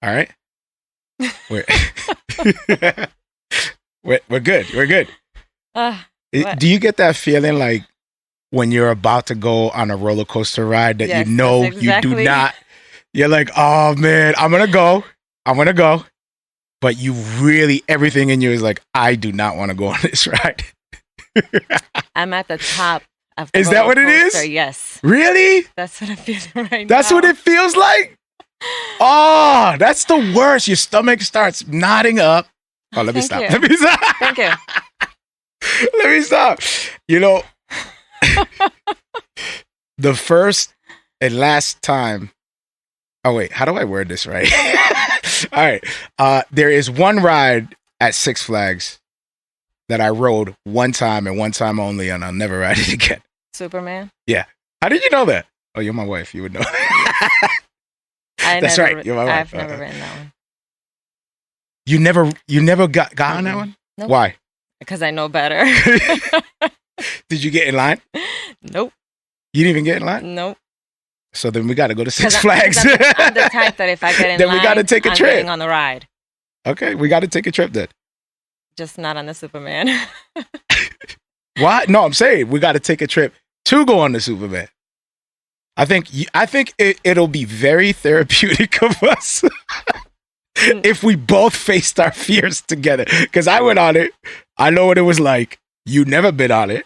All right. We're we're good. We're good. Do you get that feeling like when you're about to go on a roller coaster ride that Yes, you know that's exactly. you do not? You're like, oh man, I'm gonna go, but you really everything in you is like, I do not want to go on this ride. I'm at the top of the Is that what it is? coaster, yes. Really? That's what I'm feeling right now. That's what it feels like? Oh, that's the worst. Your stomach starts knotting up. Oh, let me stop. Thank you. Let me stop. You know, the first and last time. Oh, wait. How do I word this right? All right. There is one ride at Six Flags that I rode one time and one time only, and I'll never ride it again. Superman? Yeah. How did you know that? Oh, you're my wife. You would know. That's right. You're my wife. I've never ridden that one. You never got on that one? Nope. Why? Because I know better. Did you get in line? Nope. You didn't even get in line? Nope. So then we got to go to Six Flags. I'm the type that if I get in then line, we got to take a I'm trip. getting on the ride. Okay, we got to take a trip then. Just not on the Superman. Why? No, I'm saying we got to take a trip to go on the Superman. I think it'll be very therapeutic of us if we both faced our fears together. Because I went on it. I know what it was like. You never been on it.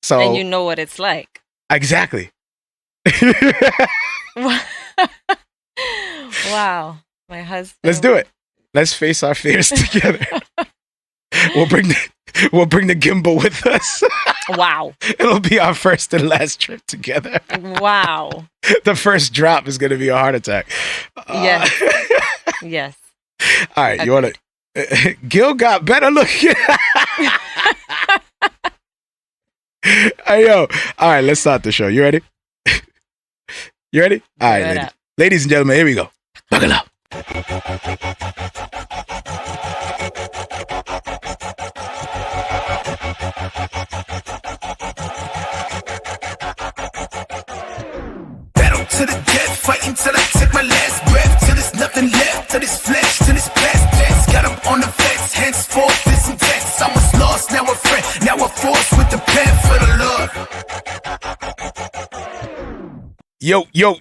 So and you know what it's like. Exactly. Wow. My husband. Let's do it. Let's face our fears together. We'll bring the gimbal with us. Wow. It'll be our first and last trip together. Wow. The first drop is going to be a heart attack. Yes. Yes. All right. You want to... Gil got better looking. Hey, yo. All right. Let's start the show. You ready? You ready? All right. Ladies and gentlemen, here we go. Buckle up. To the death, fighting till I take my last breath, till there's nothing left, till this flesh, till this past tense, got up on the fence, henceforth this intense, I was lost, now a friend, now a force with the pen for the Lord.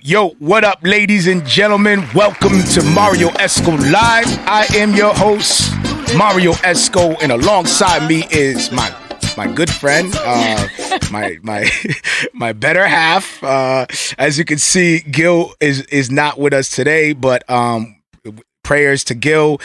Yo, what up, ladies and gentlemen? Welcome to Marrio Esco Live. I am your host, Marrio Esco, and alongside me is my good friend, my better half. As you can see, Gil is not with us today, but prayers to Gil.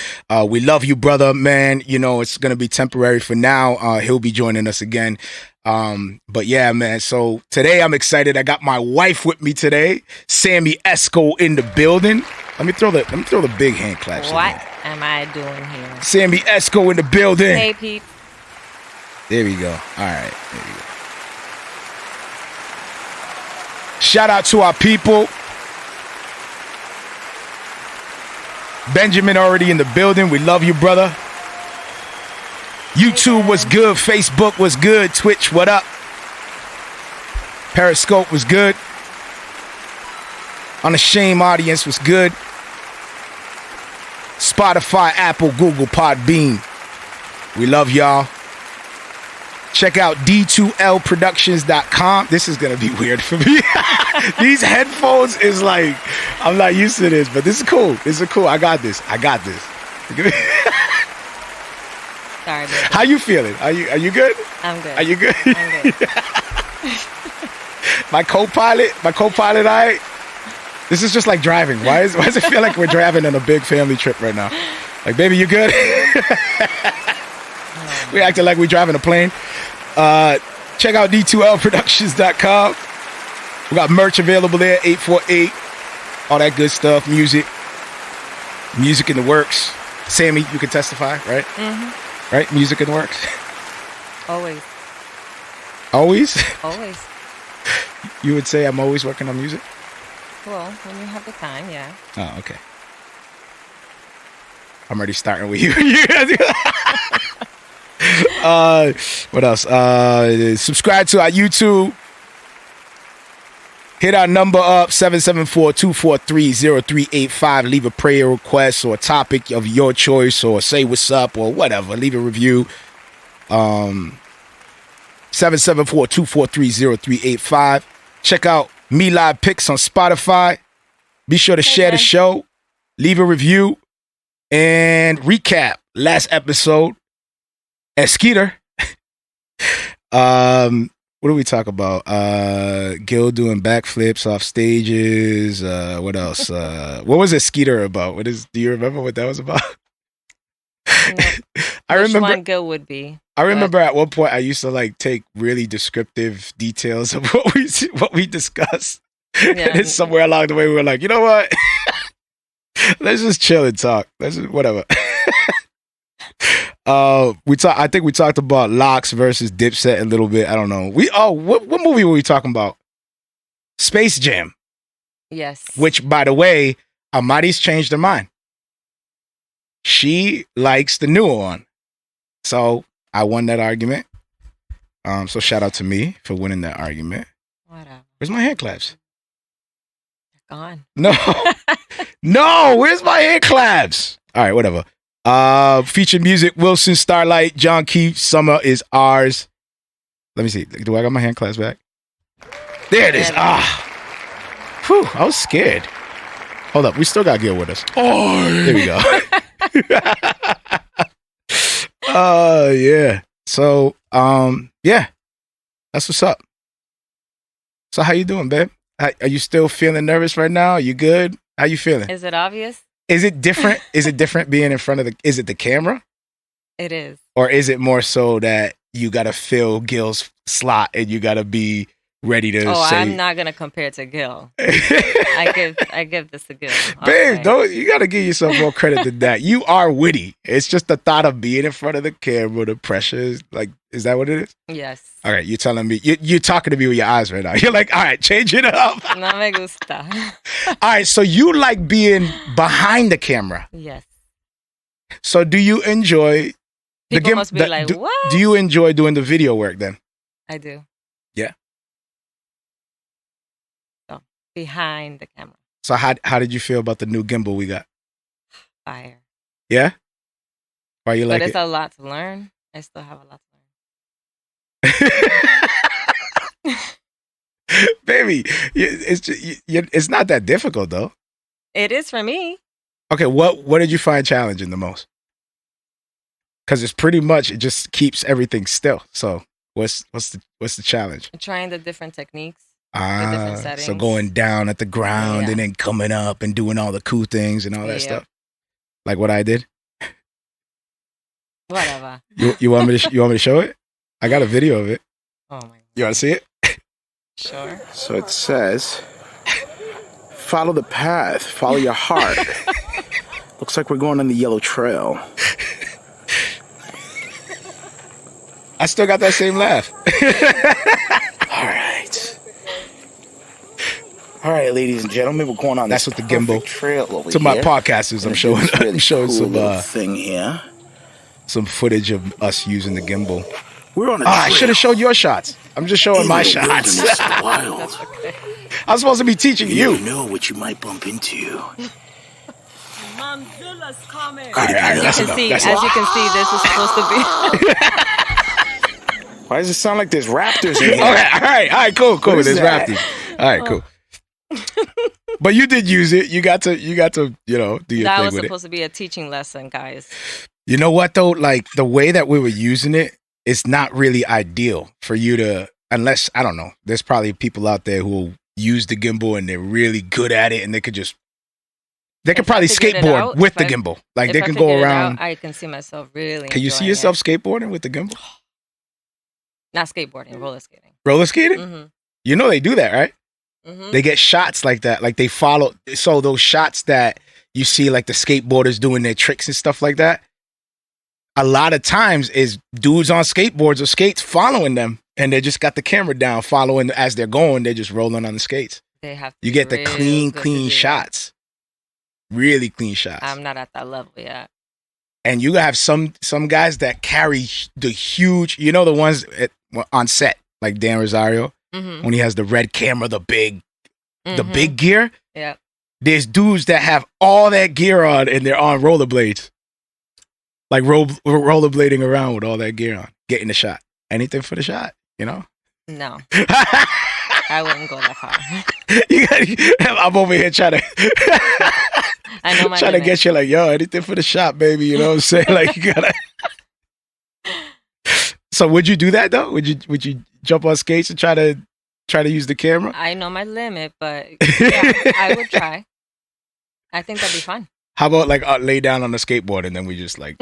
We love you, brother, man. You know, it's gonna be temporary for now. He'll be joining us again. But yeah, man. So today I'm excited. I got my wife with me today, Samy Esco, in the building. Let me throw the big hand claps. What am I doing here? Samy Esco in the building. Hey, Pete. There we go. All right. There we go. Shout out to our people. Benjamin already in the building. We love you, brother. YouTube was good. Facebook was good. Twitch, what up? Periscope was good. Unashamed audience was good. Spotify, Apple, Google, Podbean. We love y'all. Check out d2lproductions.com. This is going to be weird for me. These headphones is like, I'm not used to this, but this is cool. This is cool. I got this. Sorry, baby. How you feeling? Are you good? I'm good. Are you good? I'm good. My co-pilot, all right? This is just like driving. Why does it feel like we're driving on a big family trip right now? Like, baby, you good? We acting like we're driving a plane. Check out d2lproductions.com. We got merch available there, 848. All that good stuff, music in the works. Sammy, you can testify, right? Mm-hmm. Right? Music in the works. Always. Always? Always. You would say I'm always working on music? Well, when you have the time, yeah. Oh, okay. I'm already starting with you. What else? Subscribe to our YouTube. Hit our number up, 774-243-0385. Leave a prayer request or a topic of your choice or say what's up or whatever. Leave a review. 774-243-0385. Check out Me Live Picks on Spotify. Be sure to share the show. Leave a review. And recap last episode. And Skeeter. What do we talk about? Gil doing backflips off stages. What else? What was it Skeeter about? Do you remember what that was about? No. I remember Which one Gil would be. I remember at one point I used to like take really descriptive details of what we discussed. Yeah. And somewhere along the way we were like, you know what? Let's just chill and talk. Let's just whatever. I think we talked about Locks versus Dipset a little bit. I don't know. What movie were we talking about? Space Jam. Yes. Which, by the way, Amadi's changed her mind. She likes the newer one. So I won that argument. So shout out to me for winning that argument. Whatever. Where's my hand claps? Gone. No. No, where's my hand claps? All right, whatever. Featured music, Wilson, Starlight, John Keith, Summer is Ours. Let me see. Do I got my hand claps back? There it is. Whew, I was scared. Hold up. We still got Gil with us. Oh, there we go. Yeah. So, yeah. That's what's up. So how you doing, babe? Are you still feeling nervous right now? Are you good? How you feeling? Is it obvious? Is it different? Is it different being in front of is it the camera? It is. Or is it more so that you got to fill Gil's slot and you got to be ready to say... I'm not going to compare to Gil. I give this to Gil. Babe, you got to give yourself more credit than that. You are witty. It's just the thought of being in front of the camera, the pressure is like, is that what it is? Yes. All right, you're telling me, you're talking to me with your eyes right now. You're like, all right, change it up. No me gusta. All right, so you like being behind the camera. Yes. So do you enjoy... People must be like, what? Do you enjoy doing the video work then? I do. Yeah. So, behind the camera. So how did you feel about the new gimbal we got? Fire. Yeah? Why you like it? But it's a lot to learn. I still have a lot to learn. Baby, it's not that difficult though. It is for me. Okay, what did you find challenging the most? Because it's pretty much, it just keeps everything still. So what's the challenge? Trying the different techniques. The different settings. So going down at the ground Yeah. and then coming up and doing all the cool things and all that stuff. Like what I did. Whatever. You want me to show it? I got a video of it. Oh my God. You want to see it? Sure. So it says, follow the path, follow your heart. Looks like we're going on the yellow trail. I still got that same laugh. All right, ladies and gentlemen, we're going on. That's what the gimbal trail over to my podcasters. I'm showing cool some thing here, some footage of us using the gimbal. We're on. I should have showed your shots. I'm just showing my shots. That's okay. I'm supposed to be teaching you. You know what you might bump into. Manzilla's coming. All right, As you can see, this is supposed to be. Why does it sound like there's raptors in here? All right, cool. There's raptors. All right, cool. But you did use it. You got to, do your thing with it. That was supposed to be a teaching lesson, guys. You know what though? Like the way that we were using it, it's not really ideal for you to, unless, I don't know, there's probably people out there who will use the gimbal and they're really good at it and they could probably skateboard with the gimbal. Like they can go around. I can see myself really. Can you see yourself skateboarding with the gimbal? Not skateboarding, roller skating. Roller skating? Mm-hmm. You know they do that, right? Mm-hmm. They get shots like that. Like they follow. So those shots that you see like the skateboarders doing their tricks and stuff like that, a lot of times is dudes on skateboards or skates following them. And they just got the camera down following as they're going. They're just rolling on the skates. They have to you get the clean shots. Really clean shots. I'm not at that level yet. And you have some guys that carry the huge, the ones on set, like Dan Rosario, when he has the red camera, the big the big gear. Yeah. There's dudes that have all that gear on and they're on rollerblades. Like rollerblading around with all that gear on, getting the shot. Anything for the shot, you know? No. I wouldn't go that far. I'm over here trying to I know my trying to get you like, yo, anything for the shot, baby. You know what I'm saying? Like you gotta. So would you do that though? Would you jump on skates and try to use the camera? I know my limit, but yeah, I would try. I think that'd be fun. How about like lay down on the skateboard and then we just like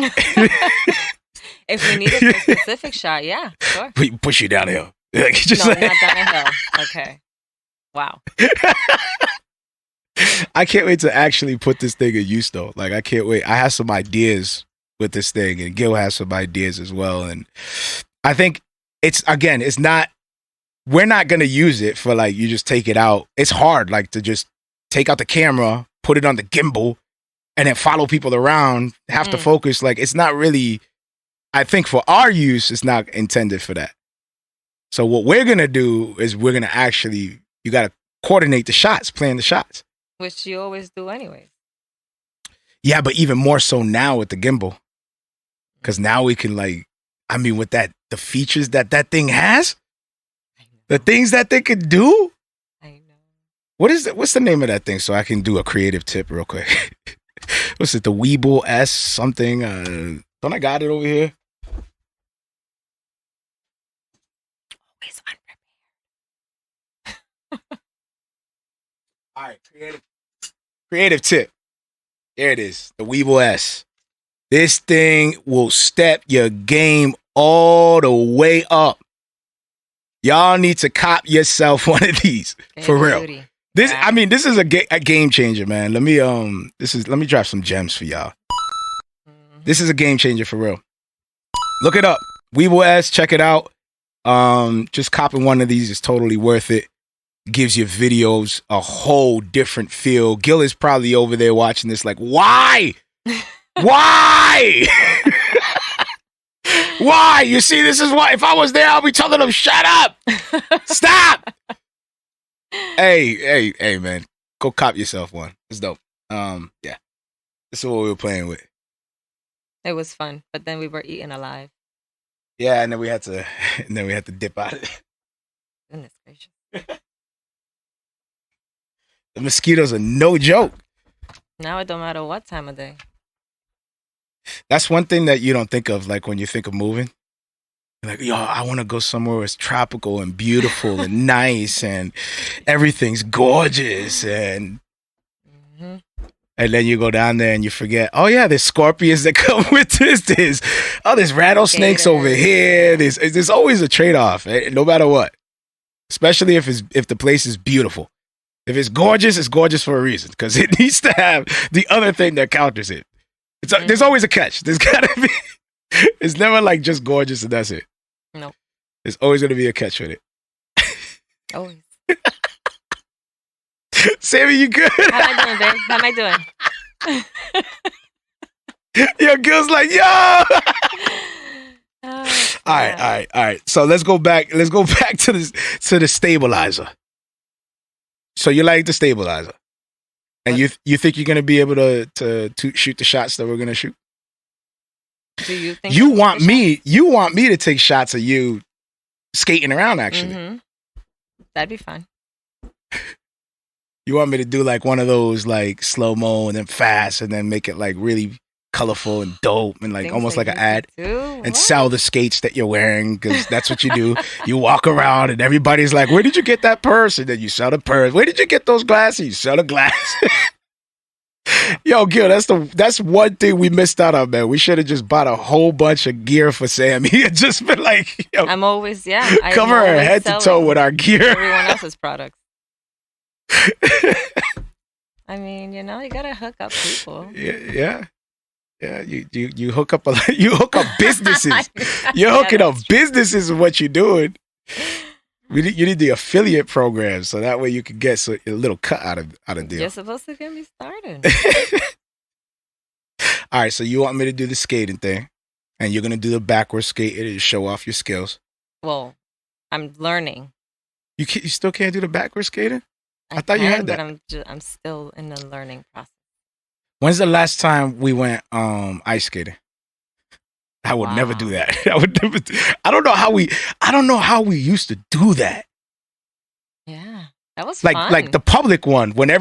If we needed a specific shot, yeah, sure. we push you down the hill. Like, just No, like... not down a hill. Okay. Wow. I can't wait to actually put this thing in use though. Like I can't wait. I have some ideas with this thing and Gil has some ideas as well. And I think it's not, we're not going to use it for like, you just take it out. It's hard like to just take out the camera, put it on the gimbal and then follow people around, have to focus. Like it's not really, I think for our use, it's not intended for that. So what we're going to do is we're going to actually, you got to coordinate the shots, plan the shots. Which you always do anyway. Yeah, but even more so now with the gimbal. Because now we can like, I mean, with the features that thing has, the things that they could do. I know. What's the name of that thing? So I can do a creative tip real quick. What's it? The PVUL S something. Don't I got it over here? Always unprepared. All right, creative tip. There it is. The PVUL S. This thing will step your game all the way up. Y'all need to cop yourself one of these for real. This, I mean, this is a game changer, man. Let me drop some gems for y'all. This is a game changer for real. Look it up. PVUL S, check it out. Just copping one of these is totally worth it. Gives your videos a whole different feel. Gil is probably over there watching this like, why? Why? Why? You see, this is why. If I was there, I'll be telling them, shut up. Stop. Hey, man. Go cop yourself one. It's dope. Yeah. This is what we were playing with. It was fun, but then we were eaten alive. Yeah, and then we had to dip out of it. Goodness gracious. The mosquitoes are no joke. Now it don't matter what time of day. That's one thing that you don't think of, like when you think of moving. You're like, yo, I want to go somewhere where it's tropical and beautiful and nice and everything's gorgeous and then you go down there and you forget, oh yeah, there's scorpions that come with this. There's rattlesnakes over here. There's always a trade-off, no matter what. Especially if the place is beautiful. If it's gorgeous for a reason because it needs to have the other thing that counters it. There's always a catch. There's gotta be. It's never like just gorgeous and that's it. No. There's always gonna be a catch with it. Always. Sammy, you good? How am I doing, babe? How am I doing? Your girl's like, yo. All right. So let's go back to the stabilizer. So you like the stabilizer, and you think you're gonna be able to shoot the shots that we're gonna shoot? Do you think you want me to take shots of you skating around? Actually, that'd be fun. You want me to do like one of those like slow mo and then fast and then make it like really colorful and dope and like almost like an ad and sell the skates that you're wearing because that's what you do. You walk around and everybody's like, where did you get that purse? And then you sell the purse. Where did you get those glasses? You sell the glasses. Yo, Gil, that's one thing we missed out on, man. We should have just bought a whole bunch of gear for Sammy and just been like, yo, I'm always cover her head to toe with our gear. Everyone else's products. I mean, you gotta hook up people. Yeah. You hook up businesses. You're hooking up businesses is what you're doing. You need the affiliate program so that way you can get a little cut out of deal. You're supposed to get me started. All right, so you want me to do the skating thing, and you're gonna do the backwards skate to show off your skills. Well, I'm learning. You still can't do the backwards skating? I thought you had that. But I'm still in the learning process. When's the last time we went ice skating? I would never do that. I would never. I don't know how we used to do that. Yeah, that was fun. Like the public one when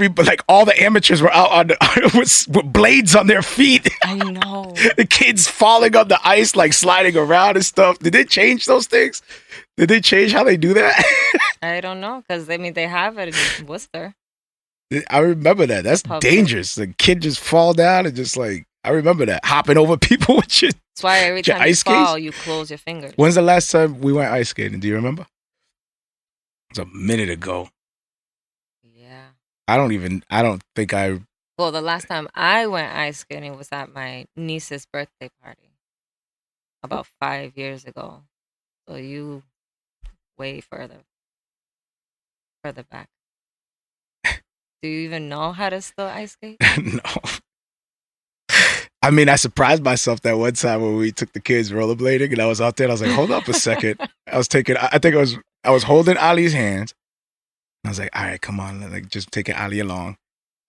all the amateurs were out on with blades on their feet. I know. The kids falling on the ice, like sliding around and stuff. Did they change those things? Did they change how they do that? I don't know, because they have it in Worcester. I remember that. That's dangerous. The kid just fall down and just like, I remember that, hopping over people with your. That's why every time you fall, you close your fingers. When's the last time we went ice skating? Do you remember? It was a minute ago. Yeah. I don't think I. Well, the last time I went ice skating was at my niece's birthday party about 5 years ago. So you way further back. Do you even know how to still ice skate? No. I mean, I surprised myself that one time when we took the kids rollerblading and I was out there and I was like, hold up a second. I was holding Ali's hands. And I was like, all right, come on. Like, just taking Ali along.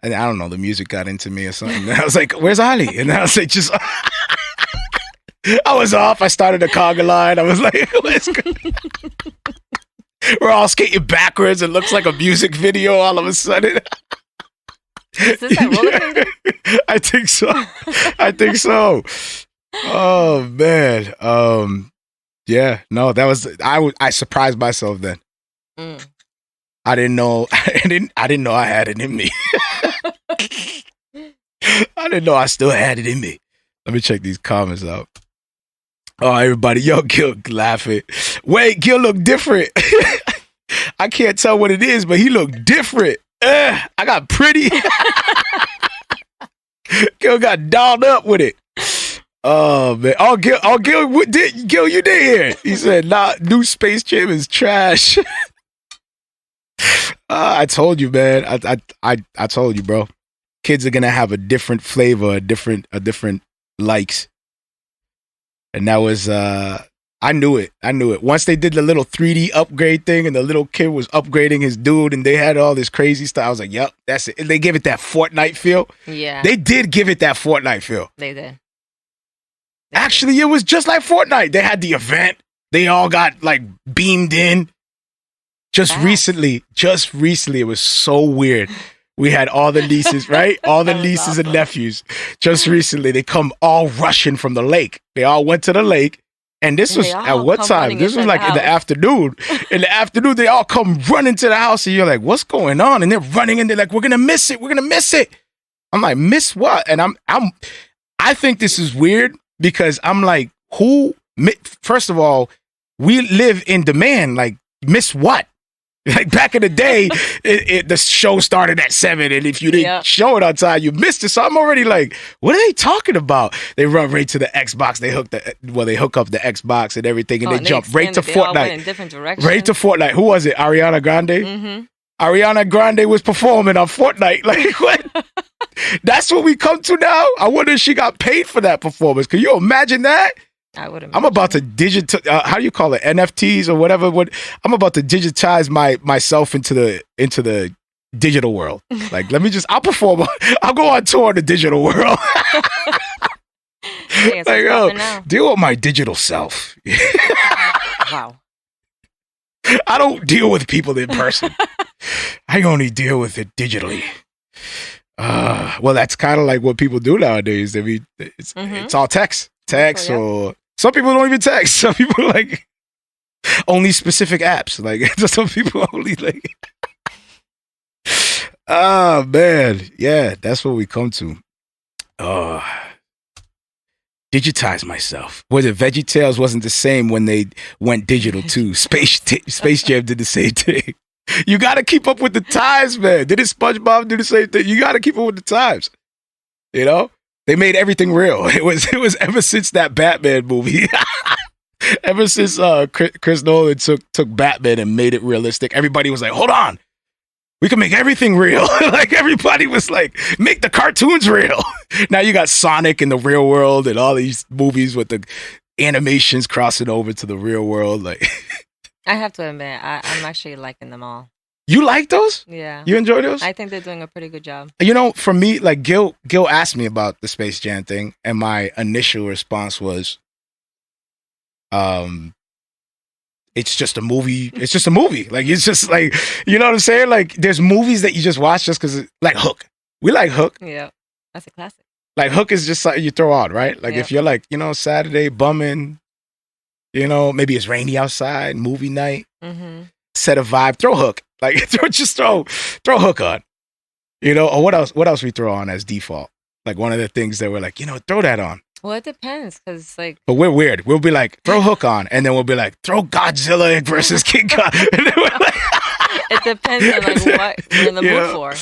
And I don't know, the music got into me or something. And I was like, where's Ali? And I was like, I was off. I started a conga line. I was like, let's go. We're all skating backwards. It looks like a music video all of a sudden. Is this that rollerblading? I think so. Oh man. Yeah. No, that was I surprised myself then. I didn't know I had it in me. I didn't know I still had it in me. Let me check these comments out. Oh, everybody, yo, Gil laughing. Wait, Gil look different. I can't tell what it is, but he looked different. I got pretty. Gil got dolled up with it. Oh man! Gil, you did hear it. He said, "Nah, new Space Jam is trash." I told you, man. I told you, bro. Kids are gonna have a different flavor, a different likes, and that was I knew it. Once they did the little 3D upgrade thing and the little kid was upgrading his dude and they had all this crazy stuff, I was like, yep, that's it. And they gave it that Fortnite feel. Yeah. They did give it that Fortnite feel. They did. Actually, it was just like Fortnite. They had the event. They all got like beamed in. Just recently, it was so weird. We had all the nieces, right? All the nieces and nephews. Just recently, they come all rushing from the lake. They all went to the lake. And this was at what time? This was like in the afternoon. In the afternoon, they all come running to the house, and you're like, "What's going on?" And they're running, and they're like, "We're gonna miss it. We're gonna miss it." I'm like, "Miss what?" And I think this is weird because I'm like, who? First of all, we live in demand. Like, miss what? Like back in the day, the show started at 7, and if you didn't show it on time, you missed it. So I'm already like, what are they talking about? They run right to the Xbox. They hook up the Xbox and everything, and they jump right to Fortnite. In different directions. Right to Fortnite. Who was it? Ariana Grande. Mm-hmm. Ariana Grande was performing on Fortnite. Like what? That's what we come to now. I wonder if she got paid for that performance. Can you imagine that? I would imagine. I'm about to how do you call it? NFTs or whatever. I'm about to digitize myself into the digital world. Like, I'll perform. I'll go on tour in the digital world. Like, deal with my digital self. Wow. I don't deal with people in person. I only deal with it digitally. Well, that's kind of like what people do nowadays. I mean, it's all text, or some people don't even text. Some people like only specific apps. Like some people only like. Oh man, yeah, that's what we come to. Digitize myself. Was it VeggieTales wasn't the same when they went digital too? Space Jam did the same thing. You got to keep up with the times, man. Didn't SpongeBob do the same thing? You got to keep up with the times. You know, they made everything real. It was ever since that Batman movie. Ever since Chris Nolan took Batman and made it realistic, everybody was like, hold on. We can make everything real. Like everybody was like, make the cartoons real. Now you got Sonic in the real world and all these movies with the animations crossing over to the real world. Like, I have to admit, I'm actually liking them all. You like those? Yeah. You enjoy those? I think they're doing a pretty good job. You know, for me, like Gil asked me about the Space Jam thing, and my initial response was, it's just a movie. It's just a movie. Like, it's just like, you know what I'm saying? Like, there's movies that you just watch just because, like Hook. We like Hook. Yeah, that's a classic. Like, Hook is just something you throw on, right? Like, if you're like, you know, Saturday bumming, you know, maybe it's rainy outside, movie night, set a vibe, throw Hook. Like, throw Hook on. You know, or what else we throw on as default? Like, one of the things that we're like, you know, throw that on. Well, it depends, because like... But we're weird. We'll be like, throw Hook on, and then we'll be like, throw Godzilla versus King Kong. And then we're like, it depends on like what you're in the mood for.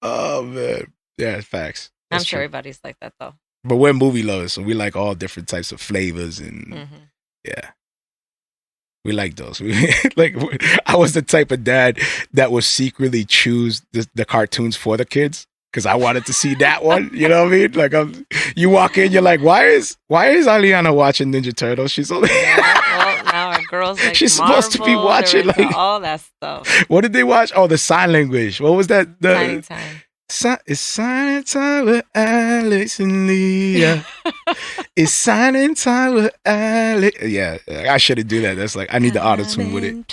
Oh, man. Yeah, facts. I'm sure everybody's like that, though. But we're movie lovers, so we like all different types of flavors, and yeah. We like those. I was the type of dad that would secretly choose the cartoons for the kids. Because I wanted to see that one, you know what I mean? Like, you walk in, you're like, why is Aliana watching Ninja Turtles? She's only well, now our girls like she's Marvel, supposed to be watching like all that stuff. What did they watch? Oh, the sign language. What was that? Signing time. It's signing time with Alex and Leah. It's signing time with Alex. Yeah, I shouldn't do that. That's like I need the auto-tune with it.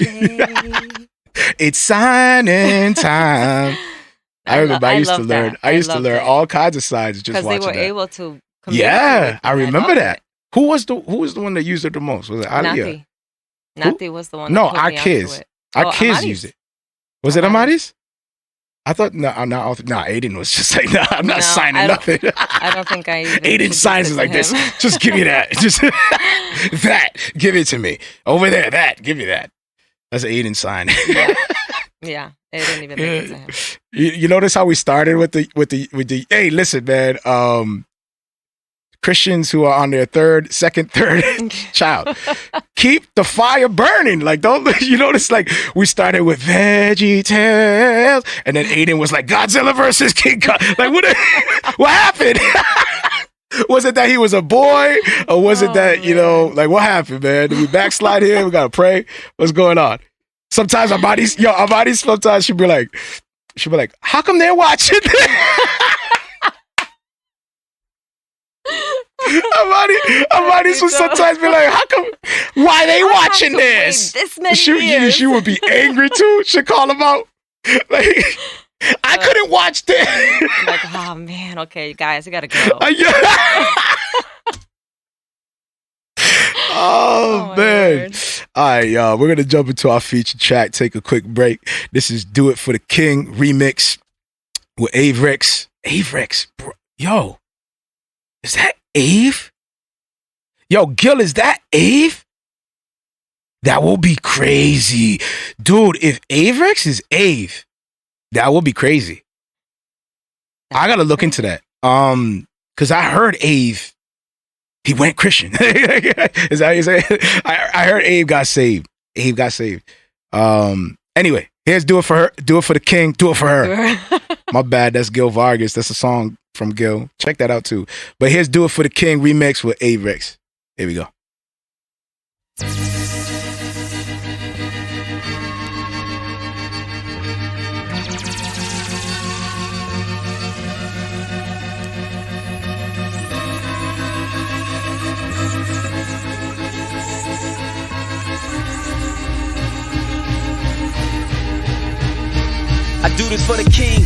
It's signing time. I remember I used to learn. I used to learn all kinds of signs just watching that. Because they were able to. Yeah, I remember that. Who was the one that used it the most? Was it Ali? Nati was the one. No, our kids. Our kids used it. Was it Amadi's? I thought no. Aiden was just like, no, I'm not signing nothing. I don't think I even. Aiden signs it like this. Just give me that. Just that. Give it to me over there. That. Give me that. That's an Aiden sign. Yeah. It didn't even make it to him. You notice how we started with the hey, listen, man, Christians who are on their second, third child, keep the fire burning. Like, don't you notice, like, we started with VeggieTales, and then Aiden was like, Godzilla versus King Kong. Like, what happened? Was it that he was a boy, or was it that, you know, like, what happened, man? Did we backslide here? We gotta pray. What's going on? Sometimes Amadi, sometimes she'll be like, how come they're watching this? Amadi will sometimes be like, why they watching this? She would be angry too. She'd call them out. Like, I couldn't watch this. Like, oh man, okay, guys, I gotta go. Oh man. All right, y'all. We're gonna jump into our feature track, take a quick break. This is Do It for the King remix with Averex. Averex, bro. Yo, is that Ave? Yo, Gil, is that Ave? That will be crazy. Dude, if Averex is Ave, that will be crazy. I gotta look into that. Cause I heard Ave, he went Christian. Is that how you say it? I heard Abe got saved. Abe got saved. Anyway, here's Do It for Her. Do It for the King. Do It for Her. My bad. That's Gil Vargas. That's a song from Gil. Check that out too. But here's Do It for the King remix with Averex. Here we go. I do this for the king,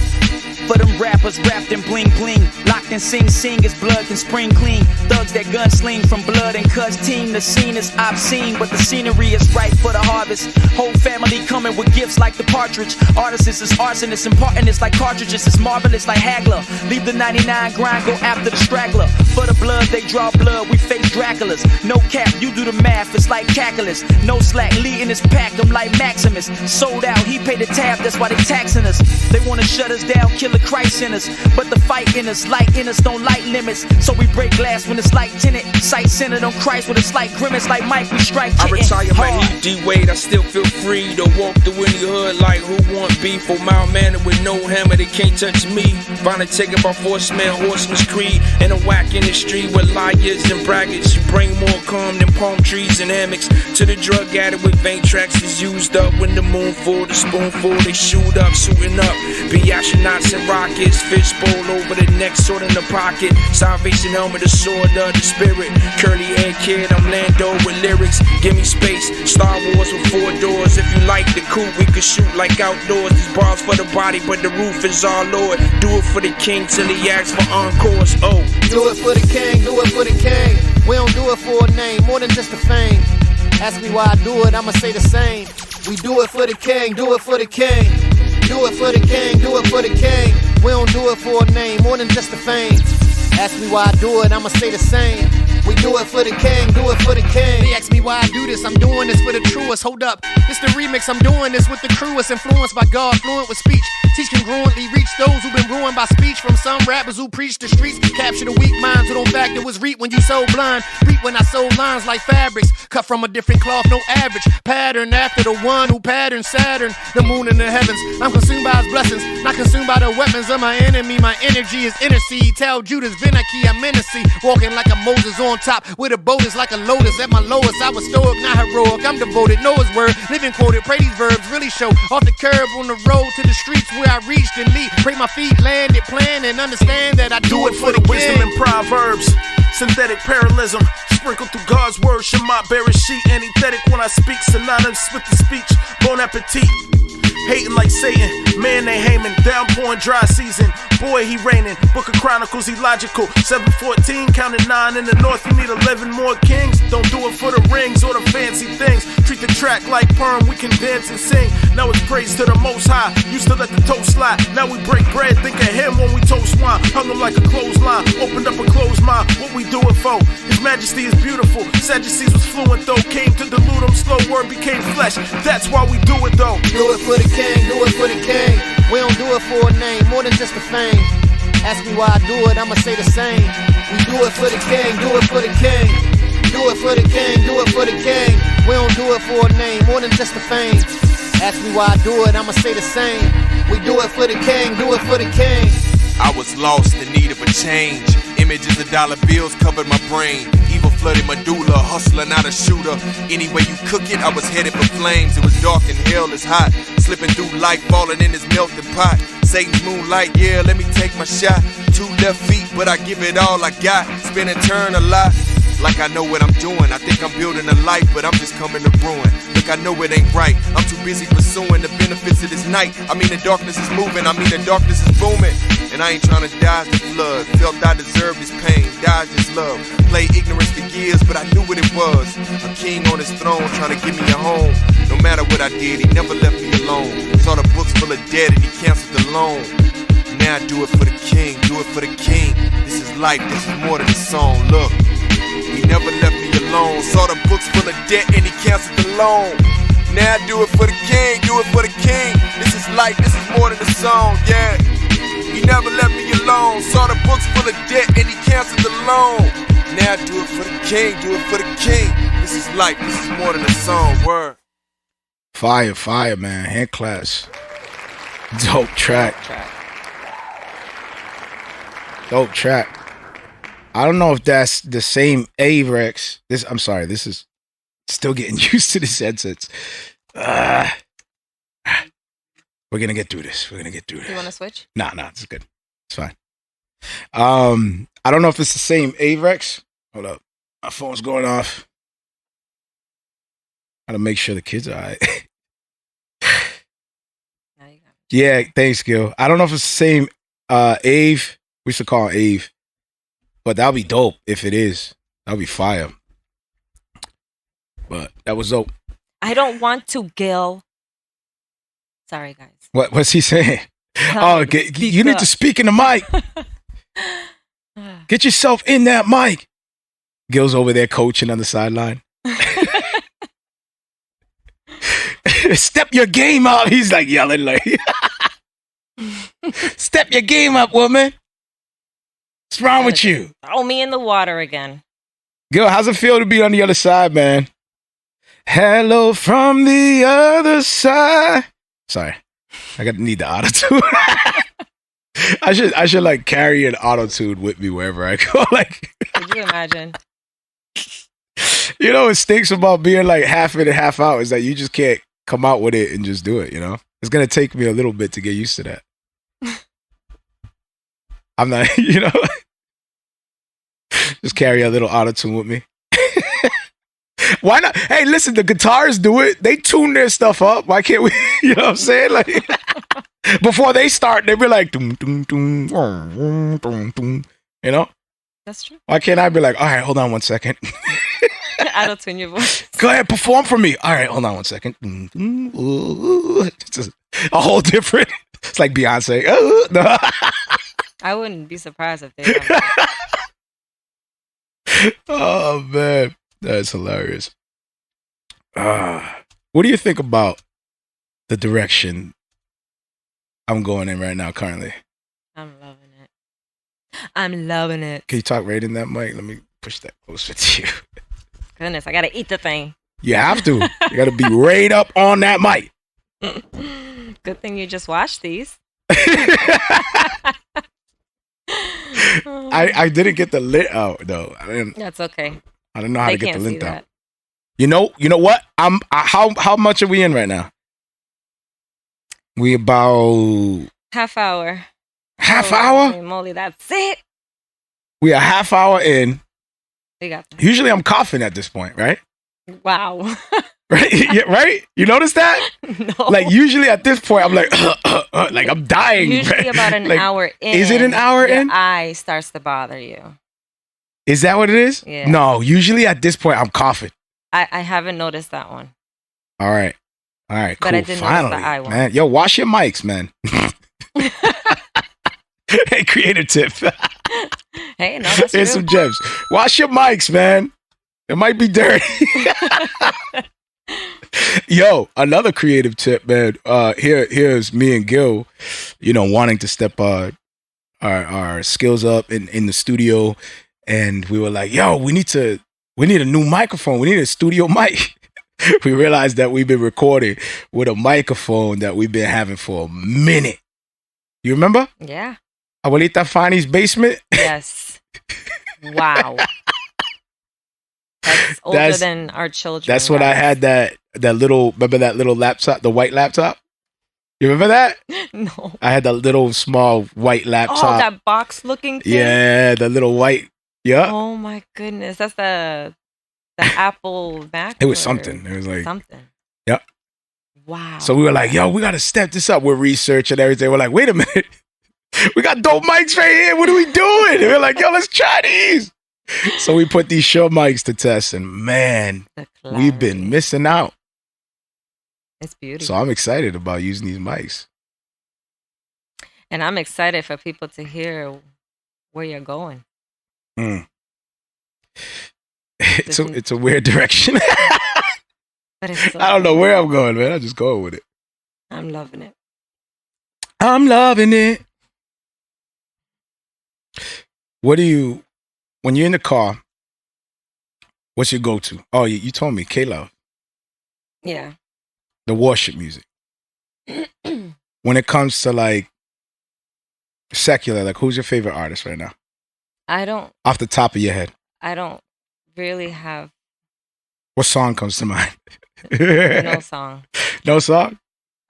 for them rappers wrapped in bling bling, locked in sing as blood can spring clean. Thugs that gunsling from blood and cuts team. The scene is obscene, but the scenery is ripe for the harvest. Whole family coming with gifts like the partridge. Artists is arsonists, important it's like cartridges. It's marvelous like Hagler. Leave the 99 grind, go after the straggler. For the blood, they draw blood, we face Draculas. No cap, you do the math, it's like calculus. No slack, Lee in his pack, I'm like Maximus. Sold out, he paid the tab, that's why they taxing us. They wanna shut us down, kill a Christ in us. But the fight in us, light in us don't like limits. So we break glass when it's light tinted. Sight centered on Christ with a slight grimace. Like Mike, we strike I kitten. retire my heat D-Wade, I still feel free to walk through any hood like who want beef. For mild manner with no hammer, they can't touch me. Finally taken by force, man, horseman's creed. In a whack industry with liars and brackets. You bring more calm than palm trees and hammocks. To the drug addict with vein tracks is used up. When the moon full, the spoonful, they shoot up, suiting up. Be astronauts and rockets. Fishbowl over the neck, sword in the pocket. Salvation helmet, the sword of the spirit. Curly head kid, I'm Lando with lyrics. Give me space, Star Wars with 4 doors. If you like the coupe, we could shoot like outdoors. These bars for the body, but the roof is our Lord. Do it for the king till he asks for encores. Oh, do it for the king, do it for the king. We don't do it for a name, more than just a fame. Ask me why I do it, I'ma say the same. We do it for the king, do it for the king. Do it for the king, do it for the king. We don't do it for a name, more than just a fame. Ask me why I do it, I'ma say the same. We do it for the king, do it for the king. They ask me why I do this, I'm doing this for the truest. Hold up, it's the remix, I'm doing this with the crew. It's influenced by God, fluent with speech. Teach congruently, reach those who've been ruined by speech. From some rappers who preach the streets. Capture the weak minds who don't back that was reap when you so blind. Reap when I sold lines like fabrics. Cut from a different cloth, no average. Pattern after the one who patterned Saturn. The moon and the heavens. I'm consumed by his blessings, not consumed by the weapons of my enemy. My energy is intercede. Tell Judas Vinicky I'm menacing. Walking like a Moses on top with a boat is like a lotus. At my lowest I was stoic, not heroic. I'm devoted, Noah's word, living quoted. Pray these verbs really show. Off the curb on the road to the streets where I reached and lead. Pray my feet landed, plan and understand that I do it for the wisdom king. and proverbs. Synthetic parallelism, sprinkled through God's word. Shema Bereshit, antithetic when I speak, synonymous with the speech. Bon appetit. Hating like Satan, man they Haman, downpouring dry season. Boy, he reigning. Book of Chronicles, illogical. 7:14, counted 9 in the north. You need 11 more kings. Don't do it for the rings or the fancy things. Treat the track like perm, we can dance and sing. Now it's praise to the most high. Used to let the toast slide. Now we break bread, think of him when we toast wine. Hung him like a clothesline, opened up a closed mind. What we do it for? His majesty is beautiful. Sadducees was fluent though. Came to delude him, slow word became flesh. That's why we do it though. Do it for the king, do it for the king. We don't do it for a name, more than just a fame. Ask me why I do it, I'ma say the same. We do it for the king, do it for the king. Do it for the king, do it for the king. We don't do it for a name, more than just a fame. Ask me why I do it, I'ma say the same. We do it for the king, do it for the king. I was lost in need of a change. Images of dollar bills covered my brain. Evil flooded medulla, hustler, not a shooter. Any way you cook it, I was headed for flames. It was dark and hell is hot. Slipping through light, falling in this melting pot. Satan's moonlight, yeah, let me take my shot. 2 left feet, but I give it all I got. Spin and turn a lot. Like I know what I'm doing. I think I'm building a life, but I'm just coming to ruin. Look, I know it ain't right. I'm too busy pursuing the benefits of this night. I mean the darkness is moving, I mean the darkness is booming. And I ain't trying to dodge the flood. Felt I deserved this pain, dodge this love. Played ignorance for years, but I knew what it was. A king on his throne trying to give me a home. No matter what I did, he never left me alone. Saw the books full of debt and he canceled the loan. Now I do it for the king, do it for the king. This is life, this is more than a song, look. He never left me alone. Saw the books full of debt and he canceled the loan. Now I do it for the king, do it for the king. This is life, this is more than a song, yeah. He never left me alone. Saw the books full of debt and he canceled the loan. Now I do it for the king, do it for the king. This is life, this is more than a song, word. Fire, fire, man. Hand claps. Dope track. Dope track. I don't know if that's the same Avex. I'm sorry, this is still getting used to this headsets. We're gonna get through this. We're gonna get through this. You want to switch? Nah, it's good. It's fine. I don't know if it's the same Avex. Hold up. My phone's going off. Gotta make sure the kids are all right. Yeah, thanks, Gil. I don't know if it's the same Ave. We should call him Ave. But that'll be dope if it is. That'll be fire. But that was dope. I don't want to, Gil. Sorry, guys. What's he saying? Oh, you need to speak in the mic. Get yourself in that mic. Gil's over there coaching on the sideline. Step your game up. He's like yelling like, step your game up, woman. What's wrong with you? Throw me in the water again. Gil, how's it feel to be on the other side, man? Hello from the other side. Sorry, I need the auto-tune. I should like carry an auto-tune with me wherever I go. Like, could you imagine? You know, what stinks about being like half in and half out is that you just can't come out with it and just do it. You know, it's gonna take me a little bit to get used to that. I'm not, you know, just carry a little auto-tune with me. Why not? Hey, listen, the guitarists do it. They tune their stuff up. Why can't we? You know what I'm saying? Like, before they start, they be like, dum, dum, dum, dum, dum, dum. You know? That's true. Why can't I be like, all right, hold on 1 second. Auto-tune your voice. Go ahead, perform for me. All right, hold on 1 second. It's a whole different. It's like Beyonce. No. I wouldn't be surprised if they done that. Oh man, that's hilarious. What do you think about the direction I'm going in right now currently? I'm loving it. I'm loving it. Can you talk right in that mic? Let me push that closer to you. Goodness, I gotta eat the thing. You have to. You gotta be right up on that mic. Good thing you just washed these. I didn't get the lint out though. That's okay. I don't know how They to get the can't lint see out. that. You know what? How much are we in right now? We about Half hour. half Holy hour? moly, that's it. We a half hour in. We got this. Usually I'm coughing at this point, right? Wow. Right? Yeah, right? You notice that? No. Like usually at this point I'm like like I'm dying. Usually right? about an Like, hour in. Is it an hour your in? eye starts to bother you. Is that what it is? Yeah. No, usually at this point I'm coughing. I haven't noticed that one. All right. All right, But cool. I did notice the Finally, eye one. man. Yo, wash your mics, man. Hey, creative tip. Hey, no, that's Here's true. some gems. Wash your mics, man. It might be dirty. Yo, another creative tip, man. Here's me and Gil, you know, wanting to step our skills up in the studio, and we were like, yo, we need a new microphone. We need a studio mic. We realized that we've been recording with a microphone that we've been having for a minute. You remember? Yeah. Abuelita Fanny's basement? Yes. Wow. That's older than our children. That's when I had that little, remember that little laptop, the white laptop? You remember that? No. I had that little small white laptop. Oh, that box looking thing? Yeah, the little white. Yeah. Oh my goodness. That's the Apple Mac. It was or something. It was like something. Yep. Wow. So we were like, yo, we got to step this up. We're researching everything. We're like, wait a minute. We got dope mics right here. What are we doing? And we're like, yo, let's try these. So we put these show mics to test, and man, we've been missing out. It's beautiful. So I'm excited about using these mics. And I'm excited for people to hear where you're going. It's a weird direction. But it's so I don't know where I'm going, man. I'm just going with it. I'm loving it. I'm loving it. When you're in the car, what's your go-to? Oh, you told me, K-Love. Yeah. The worship music. When it comes to like secular, like who's your favorite artist right now? Off the top of your head. I don't really have What song comes to mind? no song. No song?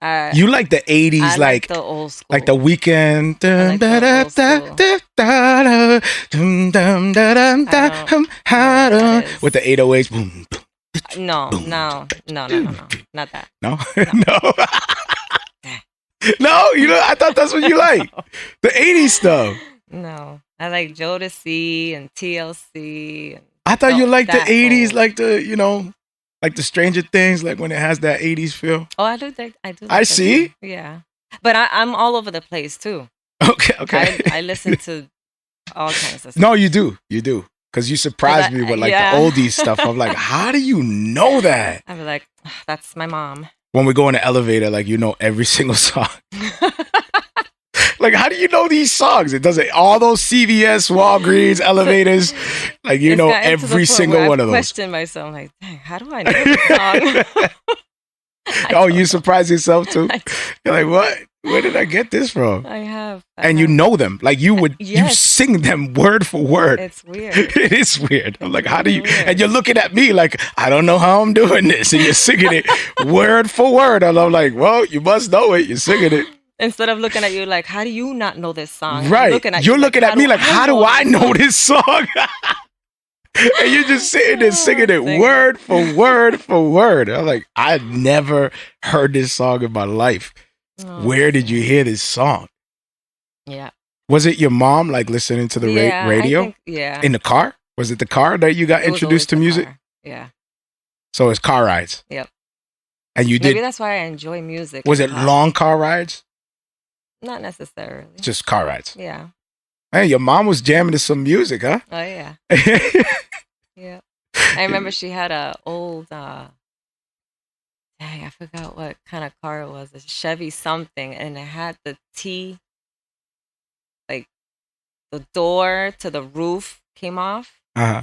You like the 80s, I like the old school. Like the Weekend. With the 808s. Boom. No, not that. No? No. No, I thought that's what you like. The 80s stuff. No, I like Jodeci and TLC. And I thought you liked the that 80s, old. like like the Stranger Things, like when it has that 80s feel. Oh, I do. Like I that see. too. Yeah, but I'm all over the place too. Okay. I listen to all kinds of stuff. No, you do. Because you surprised me with like yeah. the oldies stuff. I'm like, how do you know that? I'd be like, that's my mom. When we go in the elevator, like you know every single song. Like, how do you know these songs? It doesn't. All those CVS, Walgreens, elevators. Like, you know every single one of those. I question myself, like, dang, how do I know this song? Oh, you surprise yourself too? You're like, what? Where did I get this from? I have. And you know them. Like you would, Yes. you sing them word for word. It's weird. It is weird. I'm like, how do you, and you're looking at me like, I don't know how I'm doing this. And you're singing it word for word. And I'm like, well, you must know it. You're singing it. Instead of looking at you like, how do you not know this song? Right. You're looking at me like, how do I know this this song? And you're just sitting there singing it word for word for word. I'm like, I've never heard this song in my life. Where did you hear this song? Yeah. Was it your mom like listening to the radio? Yeah. In the car? Was it the car that you got introduced to music? Car. Yeah. So it's car rides. Yep. And you did. Maybe that's why I enjoy music. Was it long car rides? Not necessarily. Just car rides. Yeah. Hey, your mom was jamming to some music, huh? Oh yeah. Yeah. I remember she had a old dang, I forgot what kind of car it was. A Chevy something, and it had the T, like the door to the roof came off. Uh-huh.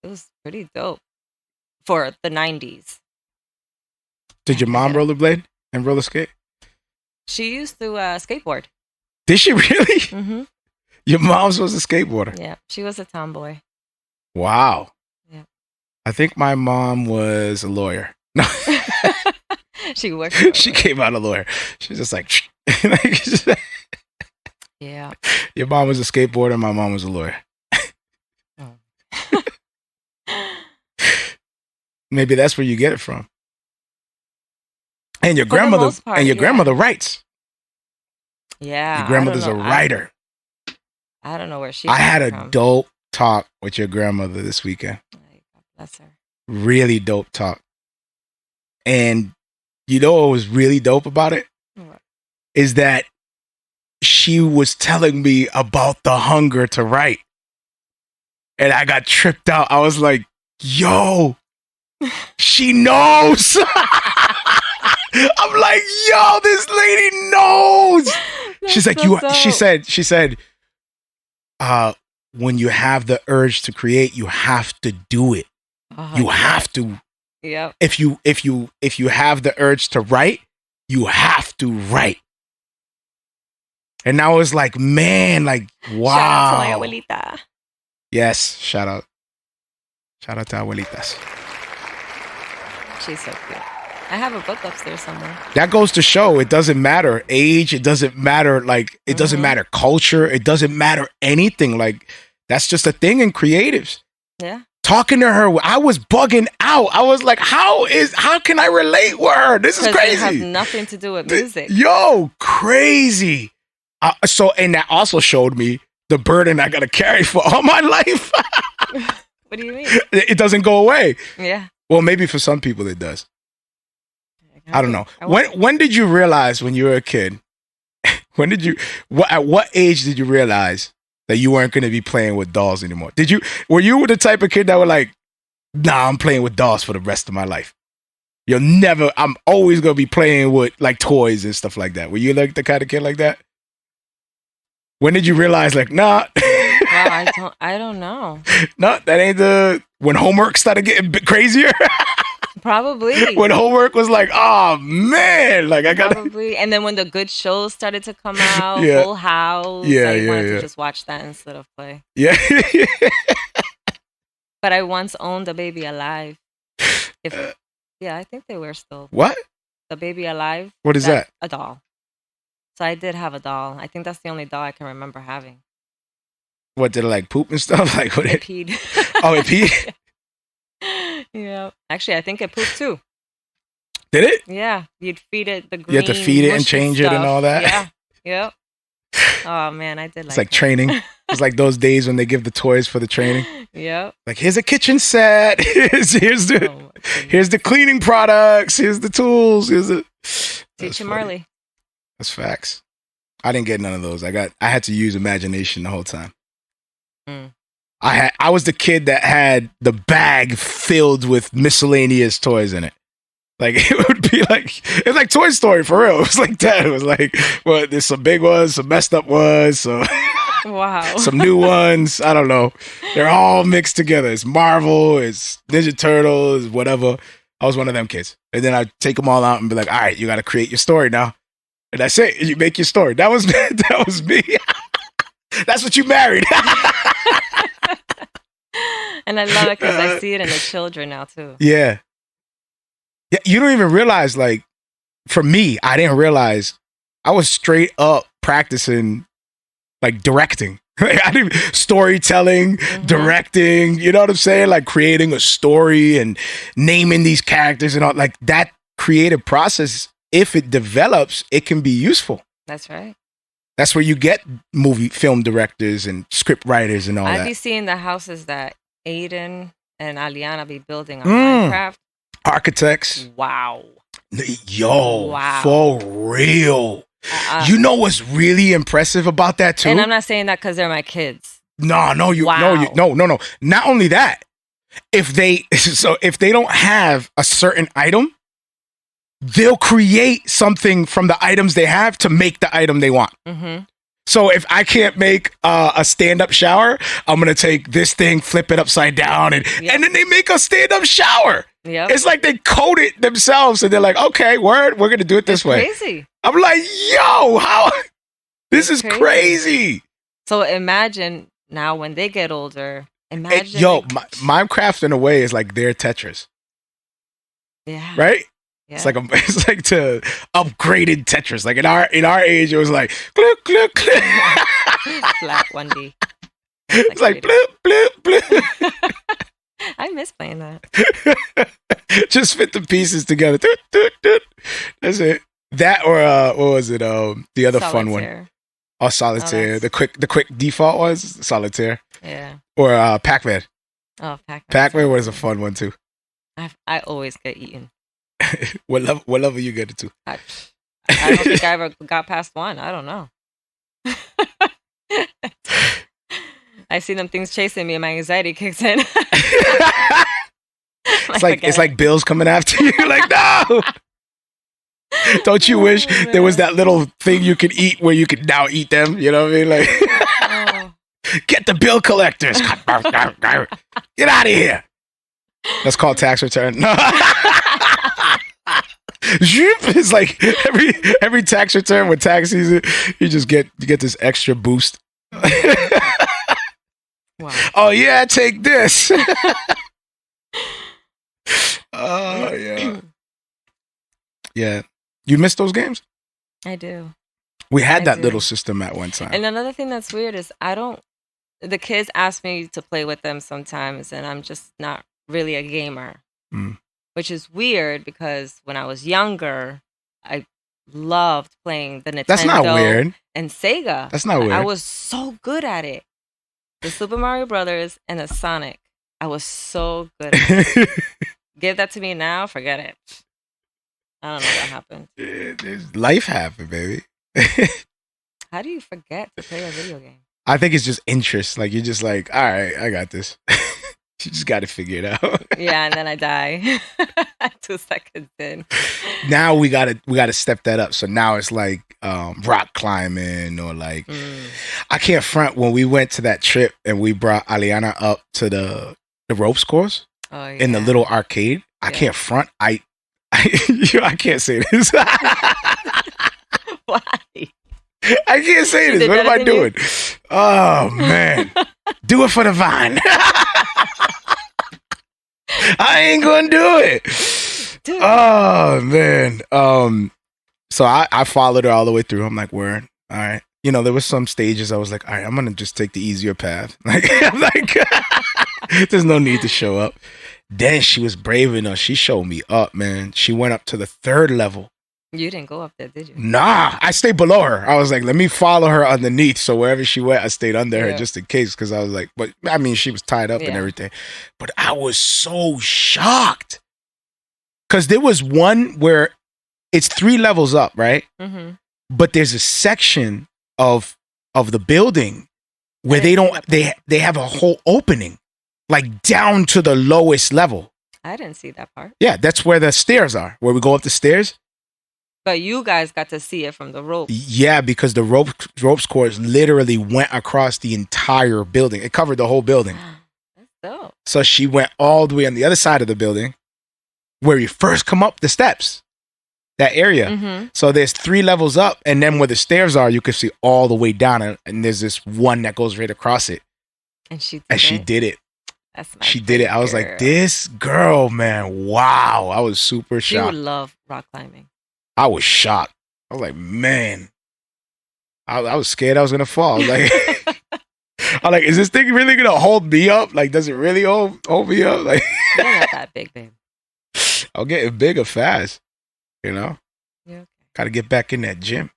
It was pretty dope for the 90s. Did your mom rollerblade and roller skate? She used to skateboard. Did she really? Mm-hmm. Your mom's was a skateboarder. Yeah, she was a tomboy. Wow. Yeah. I think my mom was a lawyer. No. She worked. She came out a lawyer. She's just like, yeah. Your mom was a skateboarder. My mom was a lawyer. Oh. Maybe that's where you get it from. And your grandmother, grandmother writes. Yeah. Your grandmother's a writer. I don't know where she. I had a from. dope talk with your grandmother this weekend. God bless her. Really dope talk. And you know what was really dope about it? What? Is that she was telling me about the hunger to write. And I got tripped out. I was like, yo, she knows. I'm like, yo, this lady knows. She's like, she said, when you have the urge to create, you have to do it. You have to. Yeah. If you have the urge to write, you have to write. And I was like, man, like, wow. Shout out to my abuelita. Yes, shout out. Shout out to abuelitas. She's so cute. I have a book upstairs somewhere. That goes to show it doesn't matter age. It doesn't matter, like, it doesn't matter culture. It doesn't matter anything. Like, that's just a thing in creatives. Yeah. Talking to her, I was bugging out. I was like, how can I relate with her? This is crazy. It has nothing to do with music. Yo, crazy. And that also showed me the burden I got to carry for all my life. What do you mean? It doesn't go away. Yeah. Well, maybe for some people it does. I don't know. When did you realize when you were a kid? At what age did you realize that you weren't going to be playing with dolls anymore? Were you the type of kid that were like, nah, I'm playing with dolls for the rest of my life? I'm always going to be playing with like toys and stuff like that. Were you like the kind of kid like that? When did you realize like, nah? Well, I don't know. No, that ain't when homework started getting a bit crazier. Probably. When homework was like, oh man, like I got probably. And then when the good shows started to come out, Yeah. Full House, Yeah, wanted to just watch that instead of play. Yeah. But I once owned a Baby Alive. I think they were still. What? The Baby Alive. What is that? A doll. So I did have a doll. I think that's the only doll I can remember having. What, did it like poop and stuff? Like what? It peed. Oh, it peed? Yeah. Actually, I think it pooped too. Did it? Yeah. You'd feed it the green. You had to feed it and mushy change it and stuff. all that? Yeah. Yep. Oh man, I did like It's like that. training. It's like those days when they give the toys for the training. Yep. Like, here's a kitchen set. Here's the cleaning products. Here's the tools. Teach him early. That's facts. I didn't get none of those. I had to use imagination the whole time. Mm. I was the kid that had the bag filled with miscellaneous toys in it. Like it would be like it's like Toy Story for real. It was like that. It was like, well, there's some big ones, some messed up ones, so Wow. some new ones. I don't know. They're all mixed together. It's Marvel, it's Ninja Turtles, whatever. I was one of them kids. And then I'd take them all out and be like, all right, you got to create your story now. And that's it. You make your story. That was me. That's what you married. And I love it because I see it in the children now too. Yeah. Yeah. You don't even realize, like, for me, I didn't realize I was straight up practicing, like, directing. I didn't storytelling, directing, you know what I'm saying? Like creating a story and naming these characters and all, like that creative process, if it develops, it can be useful. That's right. That's where you get film directors and script writers and all that. I'd be seeing the houses that Aiden and Aliana be building on Minecraft. Architects. Wow. Yo, wow. For real. You know what's really impressive about that too? And I'm not saying that because they're my kids. No. Not only that, if they don't have a certain item, they'll create something from the items they have to make the item they want. Mm-hmm. So if I can't make a stand-up shower, I'm gonna take this thing, flip it upside down, and then they make a stand-up shower. Yep. It's like they code it themselves, and they're like, "Okay, we're gonna do it this way." Crazy. I'm like, "Yo, how? This is crazy." So imagine now when they get older. Imagine. Minecraft in a way is like their Tetris. Yeah. Right. Yeah. It's like to upgraded Tetris. Like in our age, it was like click click click. Flat 1D. It's like bloop bloop bloop. I miss playing that. Just fit the pieces together. Doot, doot, doot. That's it. That or what was it? The other Solitaire. fun one. Oh, Solitaire. The quick default was Solitaire. Yeah. Or Pac-Man. Oh, Pac-Man. Pac-Man was a fun one too. I always get eaten. What level you get it to? I don't think I ever got past one. I don't know. I see them things chasing me and my anxiety kicks in. It's like bills coming after you. Like, no. Don't you wish there was that little thing you could eat where you could now eat them? You know what I mean? Like, get the bill collectors. Get out of here. That's called tax return. No. It's like every tax return with tax season, you get this extra boost. Wow. Oh yeah, take this. Oh yeah. Yeah. You miss those games? I do. We had that little system at one time. And another thing that's weird is the kids ask me to play with them sometimes, and I'm just not really a gamer. Which is weird because when I was younger, I loved playing the Nintendo. That's not weird. And Sega. That's not weird. I was so good at it. The Super Mario Brothers and the Sonic. I was so good at it. Give that to me now, forget it. I don't know what happened. Life happened, baby. How do you forget to play a video game? I think it's just interest. Like you're just like, all right, I got this. You just got to figure it out. Yeah, and then I die 2 seconds in. Now we gotta step that up. So now it's like rock climbing or like I can't front when we went to that trip and we brought Aliana up to the ropes course in the little arcade. I can't front. I can't say this. Why? I can't say this. What am I doing? Oh man. Do it for the vine. I ain't gonna do it. Dude. Oh man. So I followed her all the way through. I'm like, word. All right. You know, there was some stages I was like, all right, I'm gonna just take the easier path. Like there's no need to show up. Then she was brave enough. She showed me up, man. She went up to the 3rd level. You didn't go up there, did you? Nah, I stayed below her. I was like, let me follow her underneath. So wherever she went, I stayed under her just in case. Because I was like, but I mean, she was tied up and everything. But I was so shocked. Because there was one where it's 3 levels up, right? Mm-hmm. But there's a section of the building where they have a whole opening, like down to the lowest level. I didn't see that part. Yeah, that's where the stairs are, where we go up the stairs. But you guys got to see it from the rope. Yeah, because the ropes course literally went across the entire building. It covered the whole building. That's dope. So she went all the way on the other side of the building, where you first come up the steps, that area. Mm-hmm. So there's 3 levels up, and then where the stairs are, you can see all the way down, and there's this one that goes right across it. And she did it. That's my She did it. I was girl. like, this girl, man, wow. I was super She shocked. would love rock climbing. I was shocked. I was like, man. I was scared I was gonna fall. Like, I'm like, is this thing really gonna hold me up? Like, does it really hold me up? Like, You're not that big, babe. I'm getting bigger fast. You know, Yeah. got to get back in that gym.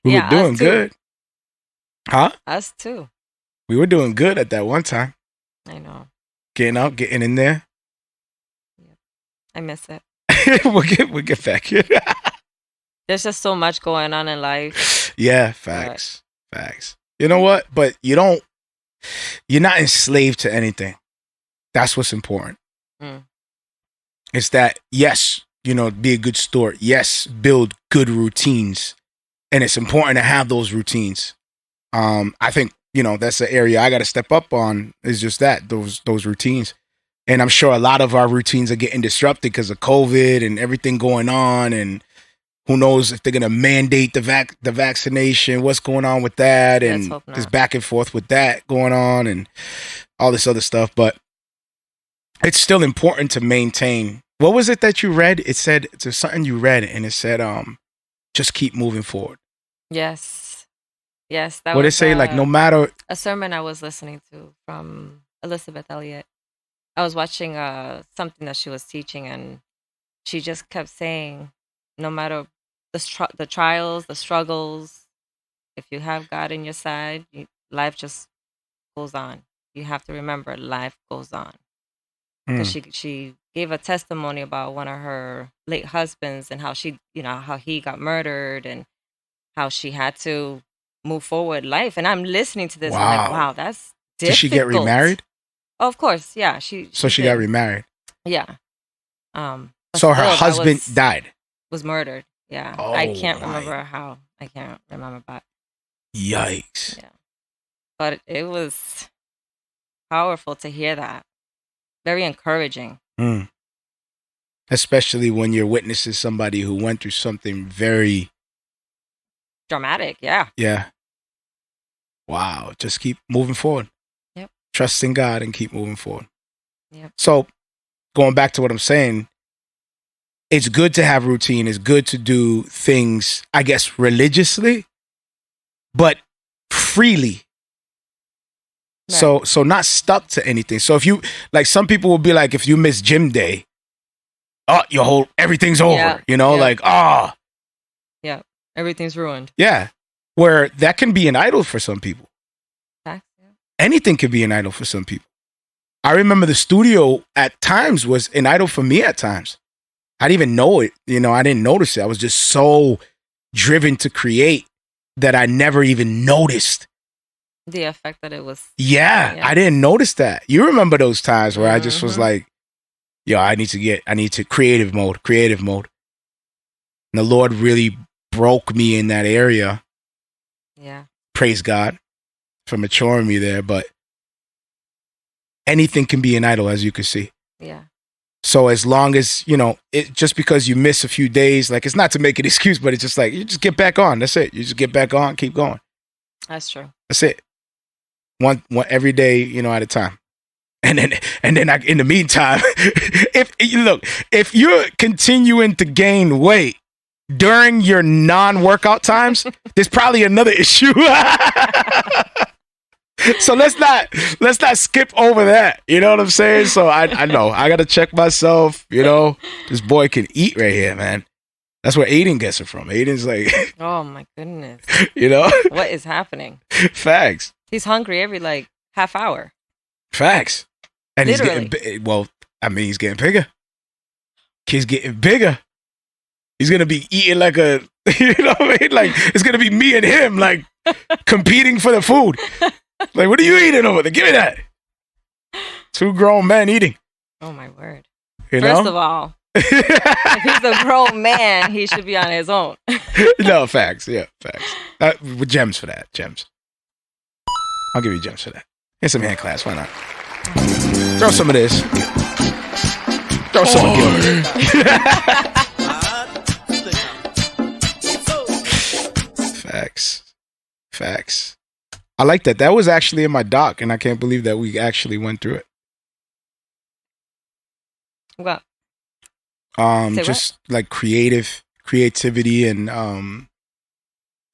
We Yeah, were doing us too. good, huh? Us too. We were doing good at that one time. I know. Getting up, getting in there. I miss it. we'll get back here. There's just so much going on in life. Yeah, facts. You know what? But you're not enslaved to anything. That's what's important. Mm. It's that, yes, be a good steward. Yes, build good routines. And it's important to have those routines. I think, that's the area I got to step up on, is just that, those routines. And I'm sure a lot of our routines are getting disrupted because of COVID and everything going on. And who knows if they're going to mandate the vaccination, what's going on with that. Let's And hope not. there's back and forth with that going on and all this other stuff. But it's still important to maintain. What was it that you read? It said, there's something you read and it said, just keep moving forward. Yes. That What was it say? Like, no matter. a sermon I was listening to from Elizabeth Elliot. I was watching something that she was teaching, and she just kept saying, no matter the trials, the struggles, if you have God in your side, life just goes on. You have to remember, life goes on. Because she gave a testimony about one of her late husbands and how how he got murdered and how she had to move forward life. And I'm listening to this. Wow. I'm like, wow, that's difficult. Did she get remarried? Oh, of course, yeah. So she got remarried. Yeah. But So her still, that husband died. was murdered. Yeah. Oh, I can't my. remember how. I can't remember, but Yikes. yeah. But it was powerful to hear that. Very encouraging. Especially when you're witnessing somebody who went through something very. Dramatic, yeah. Yeah. Wow. Just keep moving forward. Yep. Trust in God and keep moving forward. Yep. So going back to what I'm saying, it's good to have routine. It's good to do things, I guess, religiously, but freely. Right. So not stuck to anything. So if you, like, some people will be like, if you miss gym day, everything's over, Yeah. like, Yeah. Everything's ruined. yeah. Where that can be an idol for some people. Facts, yeah. Anything can be an idol for some people. I remember the studio at times was an idol for me at times. I didn't even know it. I didn't notice it. I was just so driven to create that I never even noticed. The effect that it was. Yeah, I didn't notice that. You remember those times where I just was Mhm. like, yo, I need to creative mode. And the Lord really broke me in that area. Yeah. Praise God for maturing me there. But anything can be an idol, as you can see. Yeah. So as long as, just because you miss a few days, like, it's not to make an excuse, but it's just like, you just get back on. That's it. You just get back on, keep going. That's true. That's it. One every day, at a time. And then in the meantime, if you're continuing to gain weight during your non-workout times, there's probably another issue. So let's not skip over that. You know what I'm saying? So I know I gotta check myself. This boy can eat right here, man. That's where Aiden gets it from. Aiden's like, Oh my goodness. What is happening? Facts. He's hungry every half hour. Facts. And Literally. he's getting he's getting bigger. Kid's getting bigger. He's gonna be eating like a, what I mean? Like, it's gonna be me and him, like, competing for the food. Like, what are you eating over there? Give me that. 2 grown men eating. Oh my word. You First know? of all, if he's a grown man, he should be on his own. No, facts. Yeah, facts. With gems for that. Gems. I'll give you gems for that. Here's some hand claps. Why not? Throw some of this. Throw some of Gil. Facts. I like that. That was actually in my doc, and I can't believe that we actually went through it. What? Just what? Like creativity and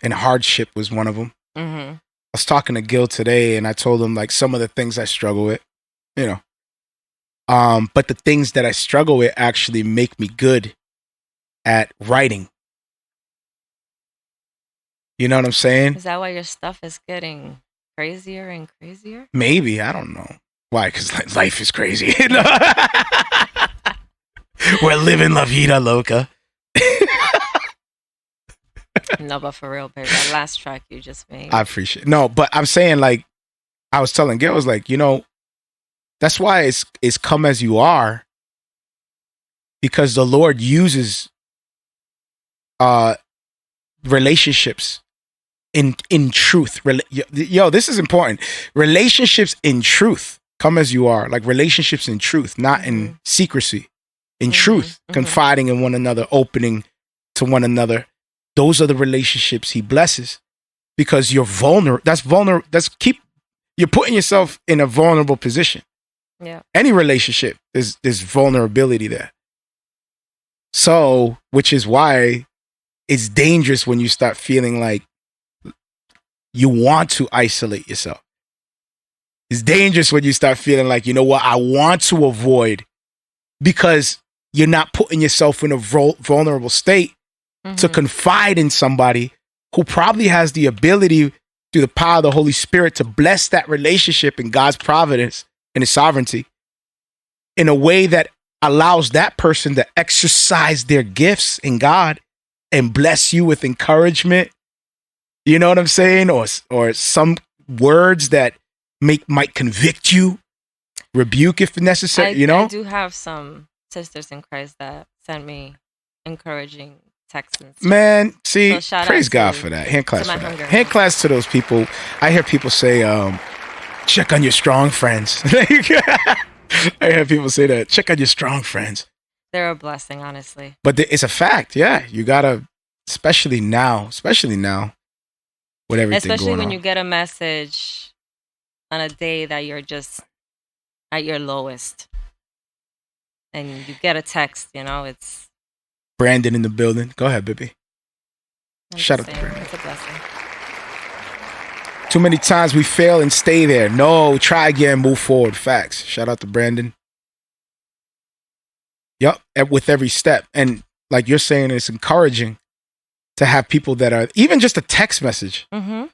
hardship was one of them. Mm-hmm. I was talking to Gil today, and I told him like some of the things I struggle with, you know. But the things that I struggle with actually make me good at writing. You know what I'm saying? Is that why your stuff is getting crazier and crazier? Maybe. I don't know. Why? Because life is crazy. We're living La Vida Loca. No, but for real, baby. That last track you just made. I appreciate it. No, but I'm saying, like, I was telling Gil, I was like, you know, that's why it's come as you are. Because the Lord uses relationships in truth. Yo, this is important. Relationships in truth. Come as you are. Like relationships in truth, not in secrecy. In truth, confiding in one another, opening to one another. Those are the relationships he blesses because you're vulnerable. You're putting yourself in a vulnerable position. Yeah. Any relationship, there's vulnerability there. So, which is why it's dangerous when you start feeling like you want to isolate yourself. It's dangerous when you start feeling like, you know what, I want to avoid, because you're not putting yourself in a vulnerable state to confide in somebody who probably has the ability through the power of the Holy Spirit to bless that relationship in God's providence and his sovereignty in a way that allows that person to exercise their gifts in God and bless you with encouragement. You know what I'm saying? Or some words that might convict you, rebuke if necessary, you know? I do have some sisters in Christ that send me encouraging texts and stuff. Man, see, So praise God for that. Hand claps for that. Hand claps to those people. I hear people say, check on your strong friends. I hear people say that. Check on your strong friends. They're a blessing, honestly. But it's a fact, yeah. You gotta, especially now, with everything especially going when on. you get a message on a day that you're just at your lowest. And you get a text, you know, it's... Brandon in the building. Go ahead, baby. Shout out to Brandon. It's a blessing. Too many times we fail and stay there. No, try again, move forward. Facts. Shout out to Brandon. Yup, with every step. And like you're saying, it's encouraging to have people that are, even just a text message. Mm-hmm.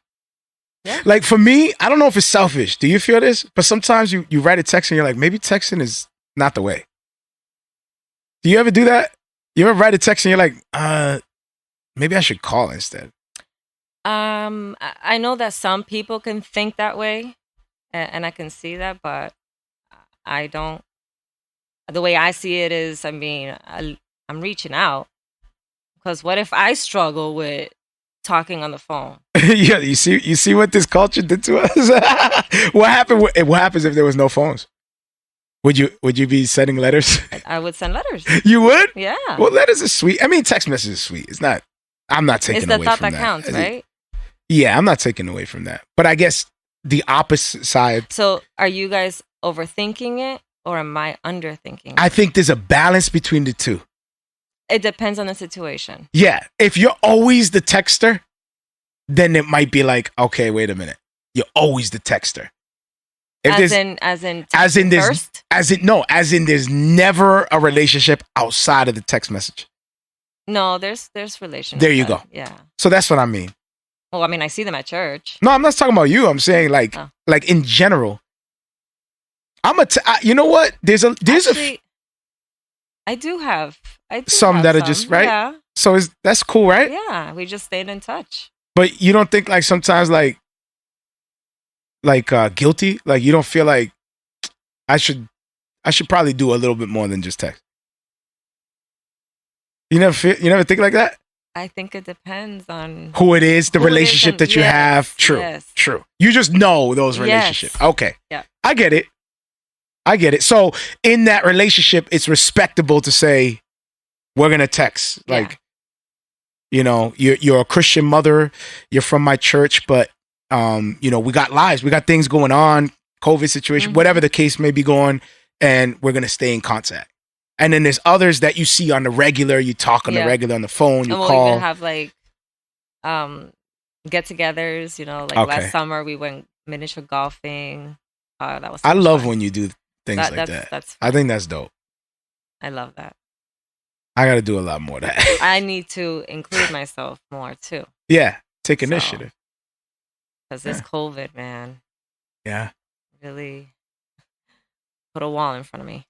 Yeah. Like for me, I don't know if it's selfish. Do you feel this? But sometimes you write a text and you're like, maybe texting is not the way. Do you ever do that? You ever write a text and you're like, maybe I should call instead? I know that some people can think that way, and I can see that, but I don't. The way I see it is, I mean, I'm reaching out, because what if I struggle with talking on the phone? Yeah, you see what this culture did to us? What happens if there was no phones? Would you be sending letters? I would send letters. You would? Yeah. Well, letters are sweet. I mean, text message is sweet. It's not. I'm not taking away from that. It's the thought that counts, right? Yeah, I'm not taking away from that. But I guess the opposite side. So, are you guys overthinking it, or am I underthinking it? I think there's a balance between the two. It depends on the situation. Yeah. If you're always the texter, then it might be like, okay, wait a minute. You're always the texter. As in there's never a relationship outside of the text message. No, there's relationships. There you go. Yeah. So that's what I mean. Well, I mean, I see them at church. No, I'm not talking about you. I'm saying like in general. You know what? I do have some that are just right. Yeah. So that's cool, right? Yeah, we just stayed in touch. But you don't think like sometimes like guilty? Like you don't feel like I should I should probably do a little bit more than just text. You never think like that? I think it depends on who it is, the who it is relationship and- that you yes, have. True. yes. True. You just know those Yes. relationships. Okay. Yeah. I get it. So in that relationship, it's respectable to say, we're going to text. Yeah. Like, you know, you're a Christian mother. You're from my church, but, you know, we got lives. We got things going on, COVID situation, whatever the case may be going, and we're going to stay in contact. And then there's others that you see on the regular. You talk on the Yeah. regular on the phone. You And we'll call. even have like get-togethers. You know, like Okay. last summer we went miniature golfing. That was. I so much love fun. when you do things like That's- that. that's I fun. think that's dope. I love that. I got to do a lot more of that. I need to include myself more too, Yeah. Take So- initiative. because this Yeah. COVID, man, Yeah. really put a wall in front of me.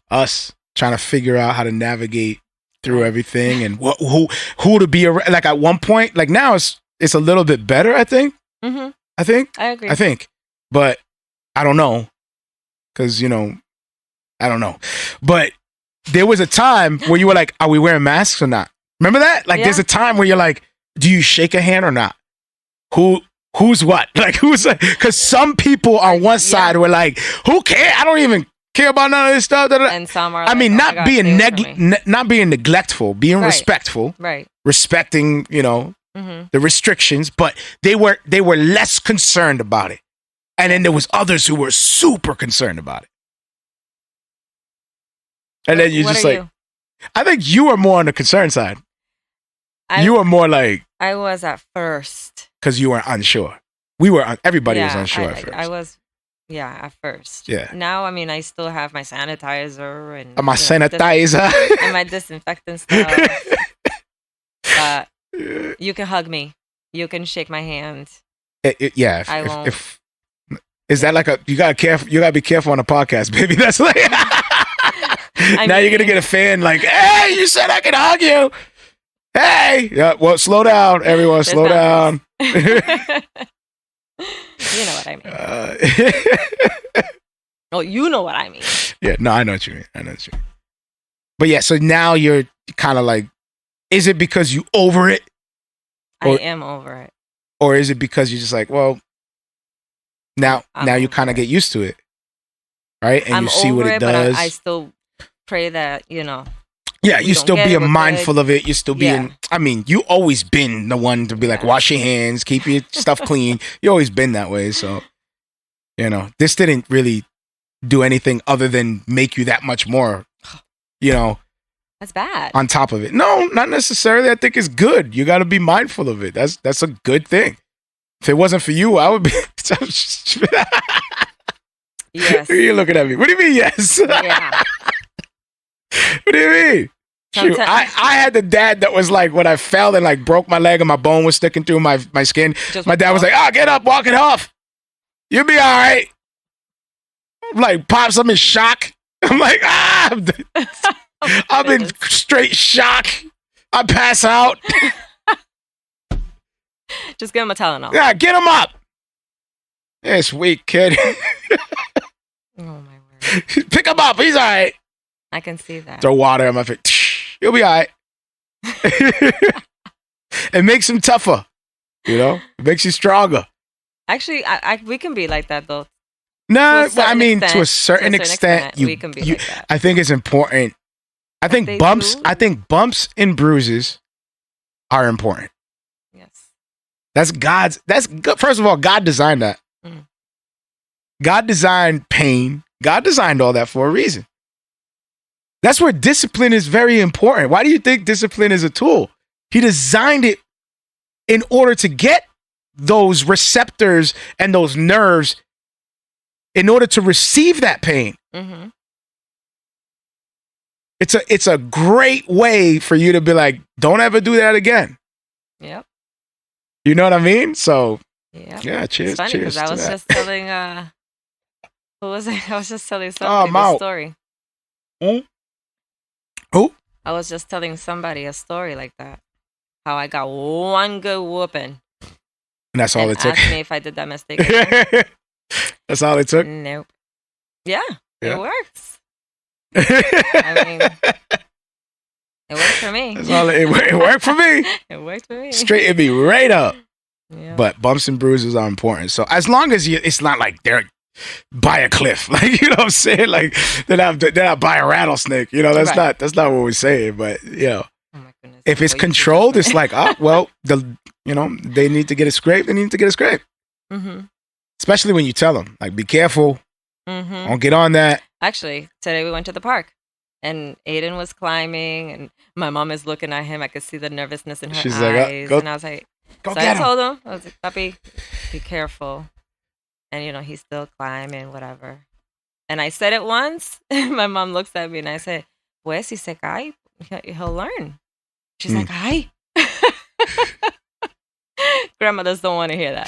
Us trying to figure out how to navigate through everything and who to be around. Like at one point, like now it's a little bit better. I think, Mm-hmm. I agree. I think, but I don't know. Cause you know, I don't know, but there was a time where you were like, are we wearing masks or not? Remember that? Like there's Yeah. a time where you're like, do you shake a hand or not? Who's what? Like who's like, cause some people on one side were like, who cares? I don't even care about none of this stuff. And some are. I mean, like, oh my not God, being stay away from me. not being neglectful, being Right. respectful, Right. respecting, you know, Mm-hmm. the restrictions, but they were less concerned about it. And then there was others who were super concerned about it. And then you're What just are like, you? I think you were more on the concern side. I, You were more like, I was at first. because you were unsure. Everybody was unsure at first. I was. Yeah, at first. Yeah. Now, I mean, I still have my sanitizer and My you know, sanitizer. and my disinfectant stuff. But you can hug me. You can shake my hand. Yeah. I won't. Is that like you gotta be careful on a podcast, baby. That's like now you're gonna get a fan like, hey, you said I could hug you. Hey, yeah. Well, slow down, everyone. There's Slow down. You know what I mean. Oh, you know what I mean. Yeah, no, I know what you mean. But yeah, so now you're kind of like, is it because you over it, I am over it. or is it because you're just like, well, now you over kind of it. get used to it, right? And I'm you see what over it does. But I still pray that, you know. Yeah, we you don't still get being it, we're mindful good. of it. You still being. Yeah. I mean, you always been the one to be like, Yeah. wash your hands, keep your stuff clean. You always been that way. So, you know, this didn't really do anything other than make you that much more, you know, That's bad. on top of it. No, not necessarily. I think it's good. You got to be mindful of it. That's a good thing. If it wasn't for you, I would be. Yes. You're looking at me. What do you mean? Yes. Yeah. What do you mean? Shoot, Sometimes- I had the dad that was like, when I fell and like broke my leg and my bone was sticking through my skin, Just my dad was like, get up, walk it off. You'll be all right. I'm like, Pops, I'm in shock. I'm like, I'm in straight shock. I pass out. Just give him a Tylenol. Yeah, get him up. Yeah, sweet kid. Oh, my word. Pick him up. He's all right. I can see that. Throw water on my face. You'll be all right. It makes him tougher. You know? It makes you stronger. Actually, we can be like that, though. No, To a certain I mean, extent- to a certain extent, we can be like that. I think it's important. I think they bumps. do. I think bumps and bruises are important. Yes. That's God's. That's good. First of all, God designed that. Mm. God designed pain. God designed all that for a reason. That's where discipline is very important. Why do you think discipline is a tool? He designed it in order to get those receptors and those nerves in order to receive that pain. Mm-hmm. It's a great way for you to be like, don't ever do that again. Yep. You know what I mean? So Yep. yeah, cheers. It's funny cheers because I to was that. just telling who was it? I was just telling I'm somebody the out. story. Who? I was just telling somebody a story like that. How I got one good whooping. And that's all And it took. asked me if I did that mistake again. That's all it took? Nope. Yeah, Yeah. it works. I mean, it worked for me. That's all it worked for me. It worked for me. Straightened me right up. Yeah. But bumps and bruises are important. So as long as it's not like they're by a cliff, like, you know what I'm saying? Like they're not by a rattlesnake. You know, that's Right. not what we're saying. But Oh my goodness. if it's Way too controlled, it's different. like, well, they need to get it scraped. They need to get it scraped. Mm-hmm. Especially when you tell them, like, be careful. Mm-hmm. Don't get on that. Actually, today we went to the park, and Aiden was climbing, and my mom is looking at him. I could see the nervousness in her She's eyes, like, and I was like, go so get I him. told him, I was like, "Papi, be careful." And he's still climbing, whatever. And I said it once. My mom looks at me, and I said, "Pues si se cae, he'll learn." She's like, "Ay." Grandmothers don't want to hear that.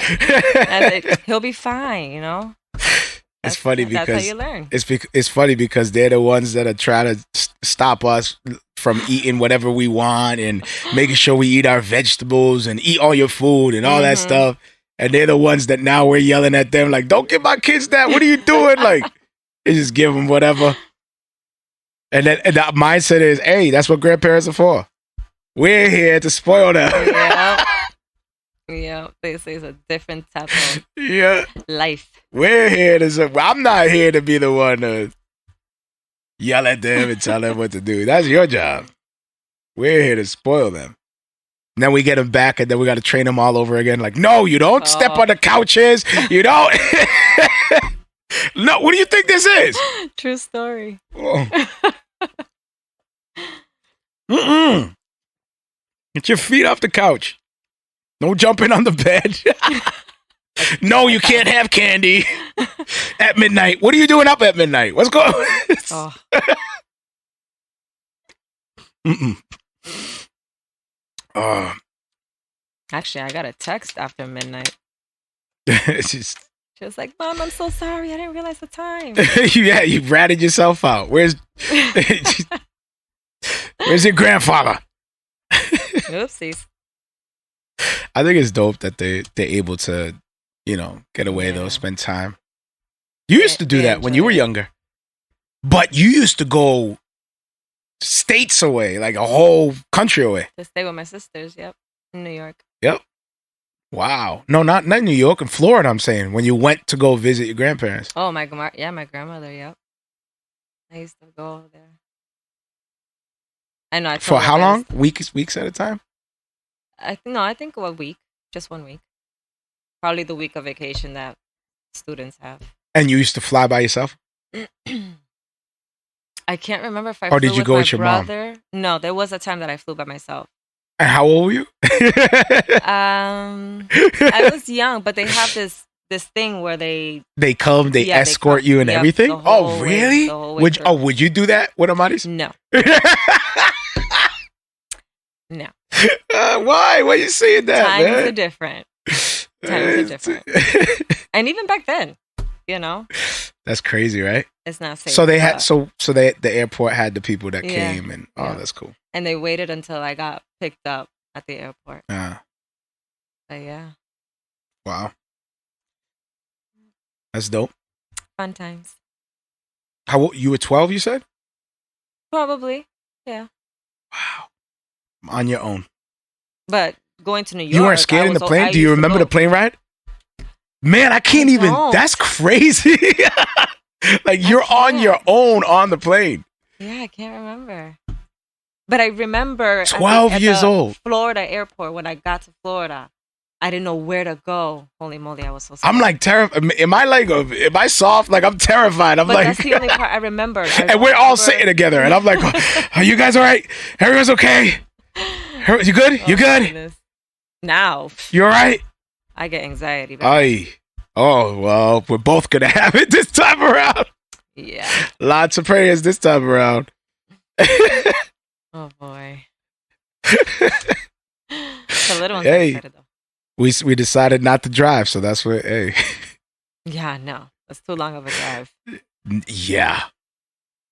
I said, he'll be fine, It's funny that's because how you learn. it's funny because they're the ones that are trying to stop us from eating whatever we want and making sure we eat our vegetables and eat all your food and all that stuff. And they're the ones that now we're yelling at them like, "Don't give my kids that. What are you doing?" Like, they just give them whatever. And then the mindset is, hey, that's what grandparents are for. We're here to spoil them. Yeah, they say it's a different type of Yeah. life. We're here to. I'm not here to be the one to yell at them and tell them what to do. That's your job. We're here to spoil them. And then we get them back, and then we got to train them all over again. Like, no, you don't step on the couches. You don't. No, what do you think this is? True story. Oh. Mm-mm. Get your feet off the couch. No jumping on the bed. No, you can't have candy at midnight. What are you doing up at midnight? What's going on? Oh, Mm-mm. actually, I got a text after midnight. It's just, She was like, "Mom, I'm so sorry. I didn't realize the time." yeah, you ratted yourself out. Where's your grandfather? Oopsies. I think it's dope that they're able to, get away though, spend time. You used to do They that when you were enjoy it. younger, but you used to go states away, like a whole country away. To stay with my sisters. Yep, in New York. Yep. Wow. No, not New York, in Florida. I'm saying when you went to go visit your grandparents. Oh, my grandmother. Yep. I used to go over there. I know. I For told her how I long? was- Weeks at a time. I think 1 week, just 1 week. Probably the week of vacation that students have. And you used to fly by yourself? I can't remember if I Or flew did you with go my with your mom? brother. No, there was a time that I flew by myself. And how old were you? I was young, but they have this thing where they They come, they Yeah, they escort come. you and Yep, everything. the whole Oh, way- really? the whole way through. Would you do that with Amaris? no, no. Why? Why are you saying that, Times man? are different. Times are different. And even back then, That's crazy, right? it's not safe. So they had but- the airport had the people that Yeah. came and Yeah. that's cool. and they waited until I got picked up at the airport. But yeah, Wow. That's dope. fun times. How old you were 12, you said? Probably, yeah. Wow. On your own. But going to New York, You weren't scared in the plane? Do you remember the plane ride? Man, I can't even. don't. That's crazy. Like you're on your own on the plane. Yeah, I can't remember. But I remember 12 years the old. Florida airport, when I got to Florida, I didn't know where to go. Holy moly, I was so scared. I'm like terrified. Am I soft? Like I'm terrified. I'm But like, that's the only part I remember. and we're all sitting together, and I'm like, are you guys all right? Everyone's okay? You good? You good? Goodness. Now, You all right? I get anxiety. But Aye. Oh, well, we're both going to have it this time around. yeah. Lots of prayers this time around. Oh, boy. The little one's Hey. excited, though. We decided not to drive, so that's what, hey. Yeah, no. That's too long of a drive. Yeah.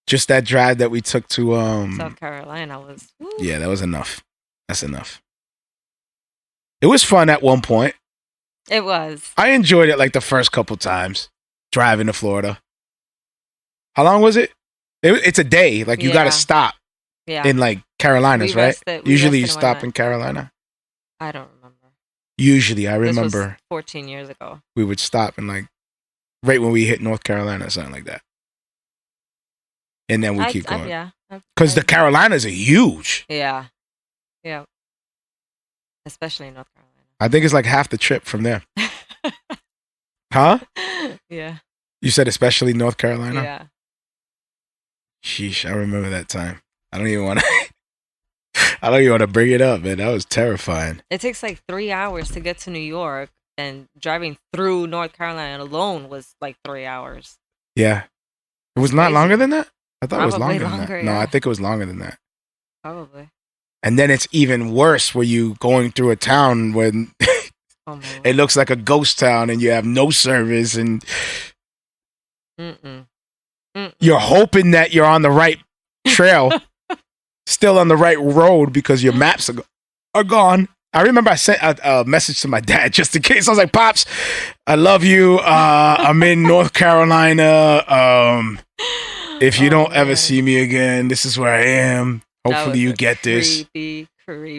Just that drive that we took to, South Carolina was... woo. yeah, that was enough. That's enough. It was fun at one point. It was. I enjoyed it like the first couple times. driving to Florida. How long was it? It's a day. Like you got to stop in like Carolinas, right? Usually you stop in Carolina. I don't remember. Usually, I remember. This was 14 years ago. We would stop and like right when we hit North Carolina or something like that. And then we keep going. Because the Carolinas are huge. Yeah. Yeah. Especially in North Carolina. I think it's like half the trip from there. Huh? Yeah. You said especially North Carolina? Yeah. Sheesh, I remember that time. I don't even want to bring it up, man. That was terrifying. It takes like 3 hours to get to New York, and driving through North Carolina alone was like 3 hours. Yeah. It was not longer than that? I thought it was Probably longer than that. yeah. No, I think it was longer than that. Probably. And then it's even worse where you going through a town when it looks like a ghost town and you have no service and you're hoping that you're on the right trail, still on the right road because your maps are gone. I remember I sent a message to my dad just in case. I was like, Pops, I love you. I'm in North Carolina. If you don't ever see me again, this is where I am. Hopefully you get this. Creepy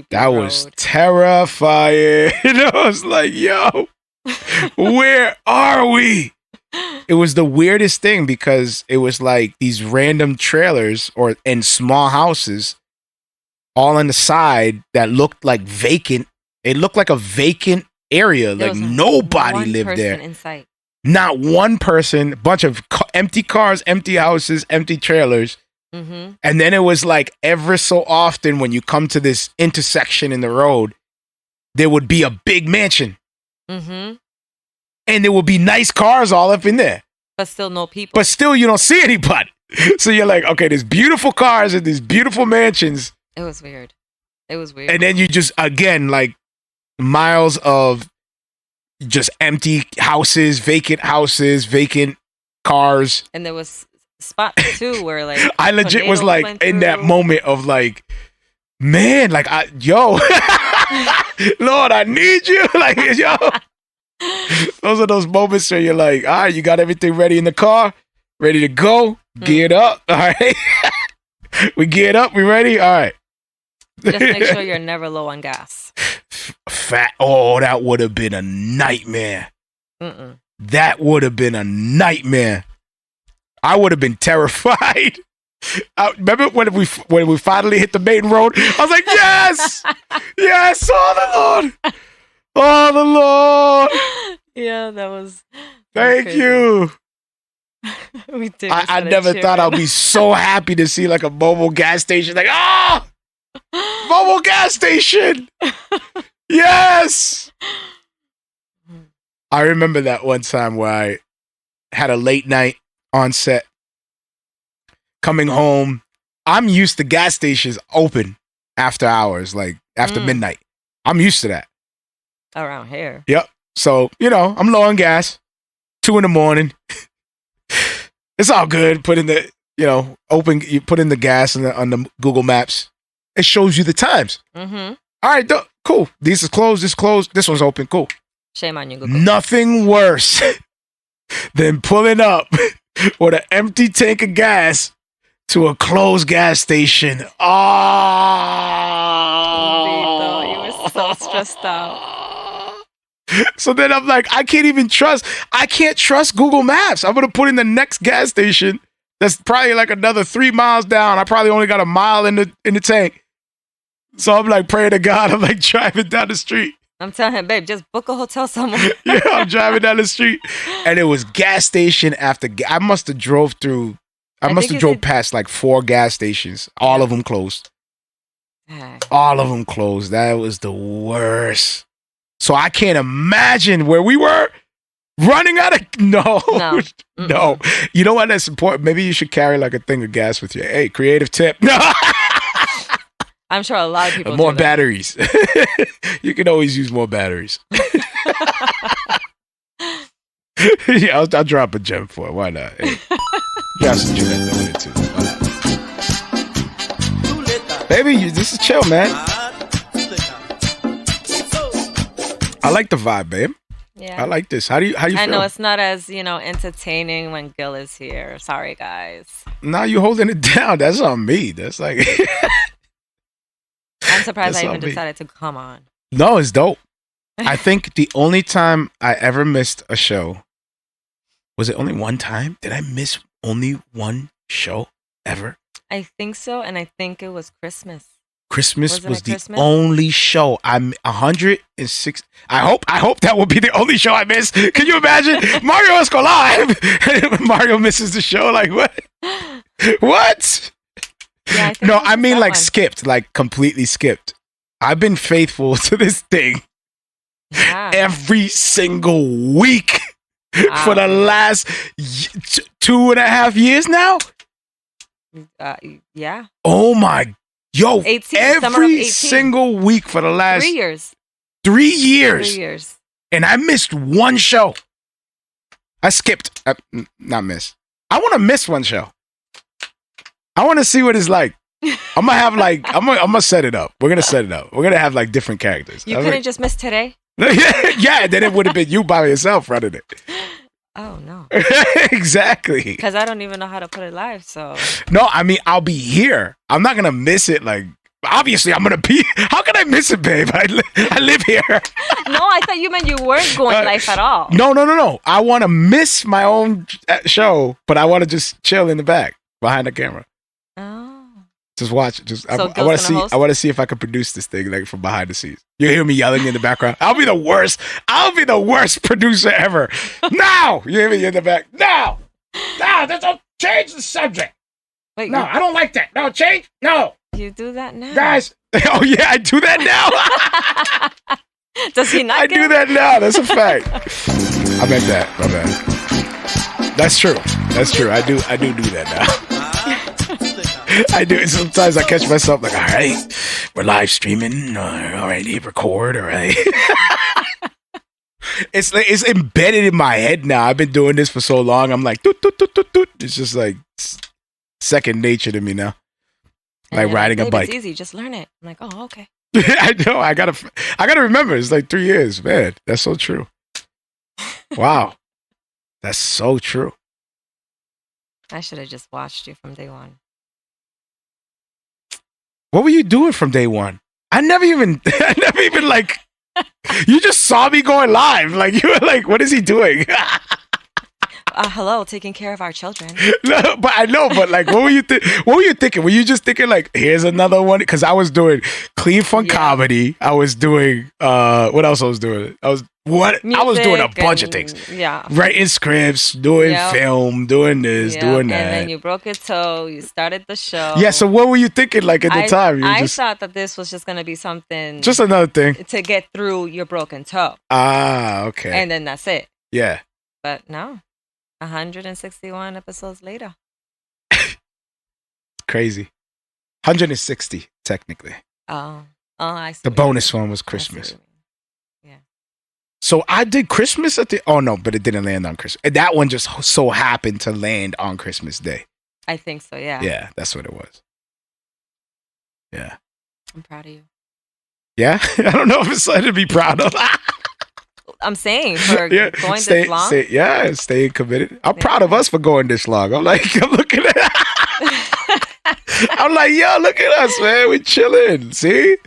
that road. Was terrifying. I was like, yo, where are we? It was the weirdest thing because it was like these random trailers or in small houses all on the side that looked like vacant. It looked like a vacant area. Like nobody lived there. In sight. Not one person, bunch of empty cars, empty houses, empty trailers. Mm-hmm. And then it was like ever so often when you come to this intersection in the road, there would be a big mansion. Mm-hmm. And there would be nice cars all up in there. But still no people. But still you don't see anybody. So you're like, okay, there's beautiful cars and these beautiful mansions. It was weird. And then you just, again, like miles of just empty houses, vacant cars. And there was spots too where like I legit was like in that moment of like, man, like Lord, I need you. Like, yo. Those are those moments where you're like, all right, you got everything ready in the car, ready to go, geared up. All right. We geared up, we ready? All right. Just make sure you're never low on gas. That would have been a nightmare. That would have been a nightmare. I would have been terrified. Remember when we finally hit the main road? I was like, yes, yes, oh the Lord, oh the Lord. Yeah, that was. Thank you. We did. I never thought I'd be so happy to see like a mobile gas station. Like, mobile gas station. Yes. I remember that one time where I had a late night on set. Coming home, I'm used to gas stations open after hours, like after midnight. I'm used to that. Around here. Yep. So, I'm low on gas. 2 a.m. It's all good. Put in the, you put in the gas on the Google Maps. It shows you the times. Mm-hmm. All right, cool. This is closed. This closed. This one's open. Cool. Shame on you, Google. Nothing worse than pulling up with an empty tank of gas to a closed gas station. Oh, you were so stressed out. So then I'm like, I can't trust Google Maps. I'm going to put in the next gas station. That's probably like another 3 miles down. I probably only got a mile in the tank. So I'm like praying to God. I'm like driving down the street. I'm telling him, babe, just book a hotel somewhere. Yeah, I'm driving down the street. And it was gas station after I must have drove past like 4 gas stations. All of them closed. All of them closed. That was the worst. So I can't imagine where we were running out of... No. You know what? That's important. Maybe you should carry like a thing of gas with you. Hey, creative tip. No. I'm sure a lot of people more batteries. You can always use more batteries. Yeah, I'll drop a gem for it. Why not? Hey. Drop some gem on it too. Baby, this is chill, man. I like the vibe, babe. Yeah. I like this. How do you I feel? know it's not as, entertaining when Gil is here. Sorry, guys. Now you holding it down. That's on me. That's like I'm surprised That's I on even me. decided to come on. No, it's dope. I think the only time I ever missed a show, was it only one time? Did I miss only one show ever? I think so, and I think it was Christmas. Christmas Wasn't was it the Christmas? only show. I'm 106. I hope that will be the only show I miss. Can you imagine? Marrio Esco live. Mario misses the show. Like what? What? Yeah, I think No, it was I mean that like one. skipped, like completely skipped. I've been faithful to this thing Yeah. every single week for the Wow. last 2.5 years now. Yeah. Oh my, yo, 18, summer of every 18. single week for the last 3 years. 3 years. 3 years. And I missed one show. I skipped, not miss. I want to miss one show. I want to see what it's like. I'm gonna have like I'm gonna set it up. We're gonna set it up. We're gonna have like different characters. You I'm couldn't like, just miss today? yeah, then it would have been you by yourself running it. Oh, no. Exactly. Because I don't even know how to put it live, so. No, I mean I'll be here. I'm not gonna miss it. Like obviously I'm gonna be. How can I miss it, babe? I live here. No, I thought you meant you weren't going live at all. No. I want to miss my own show, but I want to just chill in the back behind the camera. Oh. Just watch it. Just So I Gil's want to see. gonna host? I want to see if I can produce this thing like from behind the scenes. You hear me yelling in the background. I'll be the worst. I'll be the worst producer ever. Now you hear me in the back. Now, don't change the subject. Wait, No, I don't like that. No, change. No, you do that now? guys. Oh yeah, I do that now. Does he not I get do it? that now. That's a fact. I meant that. My bad. That's true. That's true. I do that now. I do. Sometimes I catch myself like, all right, we're live streaming. All right, hit record. All right. It's embedded in my head now. I've been doing this for so long. I'm like, doot, doot, doot, doot, doot. It's just like second nature to me now. And Like you're riding a "Babe, bike. It's easy. Just learn it. I'm like, oh, okay. I know. I gotta remember. It's like 3 years, man. That's so true. Wow, that's so true. I should have just watched you from day one. What were you doing from day one? I never even like. You just saw me going live. Like you were like, what is he doing? Hello, taking care of our children. No, but I know. But like, what were you thinking? Were you just thinking like, here's another one? Because I was doing clean fun Yeah. comedy. I was doing what else? I was doing. I was doing a Music bunch of and- things. Yeah. Writing scripts, doing Yep. film, doing this, Yep, doing that. And then you broke your toe. You started the show. Yeah. So what were you thinking like at the time? You I just thought that this was just going to be something another thing. to get through your broken toe. Ah, okay. And then that's it. Yeah. But no, 161 episodes later. Crazy. 160 technically. Oh, I see. The what you bonus mean. one was I see Christmas. what you mean. So I did Christmas at the. Oh no, but it didn't land on Christmas. That one just so happened to land on Christmas Day. I think so, yeah. Yeah, that's what it was. Yeah. I'm proud of you. Yeah. I don't know if it's something to be proud of. I'm saying for going stay, this long. staying committed. I'm proud of us for going this long. I'm looking at. I'm like, yo, look at us, man. We're chilling. See,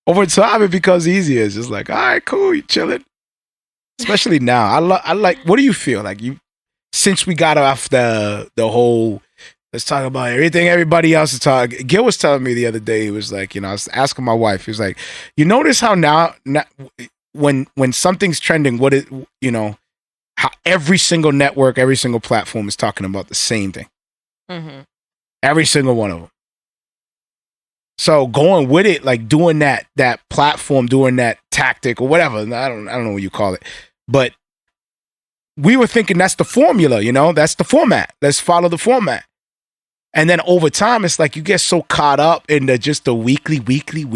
over time it becomes easier. It's just like, all right, cool, you chilling. Especially now, I like. What do you feel like since we got off the whole? Let's talk about everything everybody else is talking. Gil was telling me the other day. He was like, I was asking my wife. He was like, you notice how now when something's trending, how every single network, every single platform is talking about the same thing. Mm-hmm. Every single one of them. So going with it, like doing that platform, doing that tactic or whatever. I don't know what you call it, but we were thinking that's the formula, that's the format. Let's follow the format. And then over time, it's like you get so caught up in just the weekly update,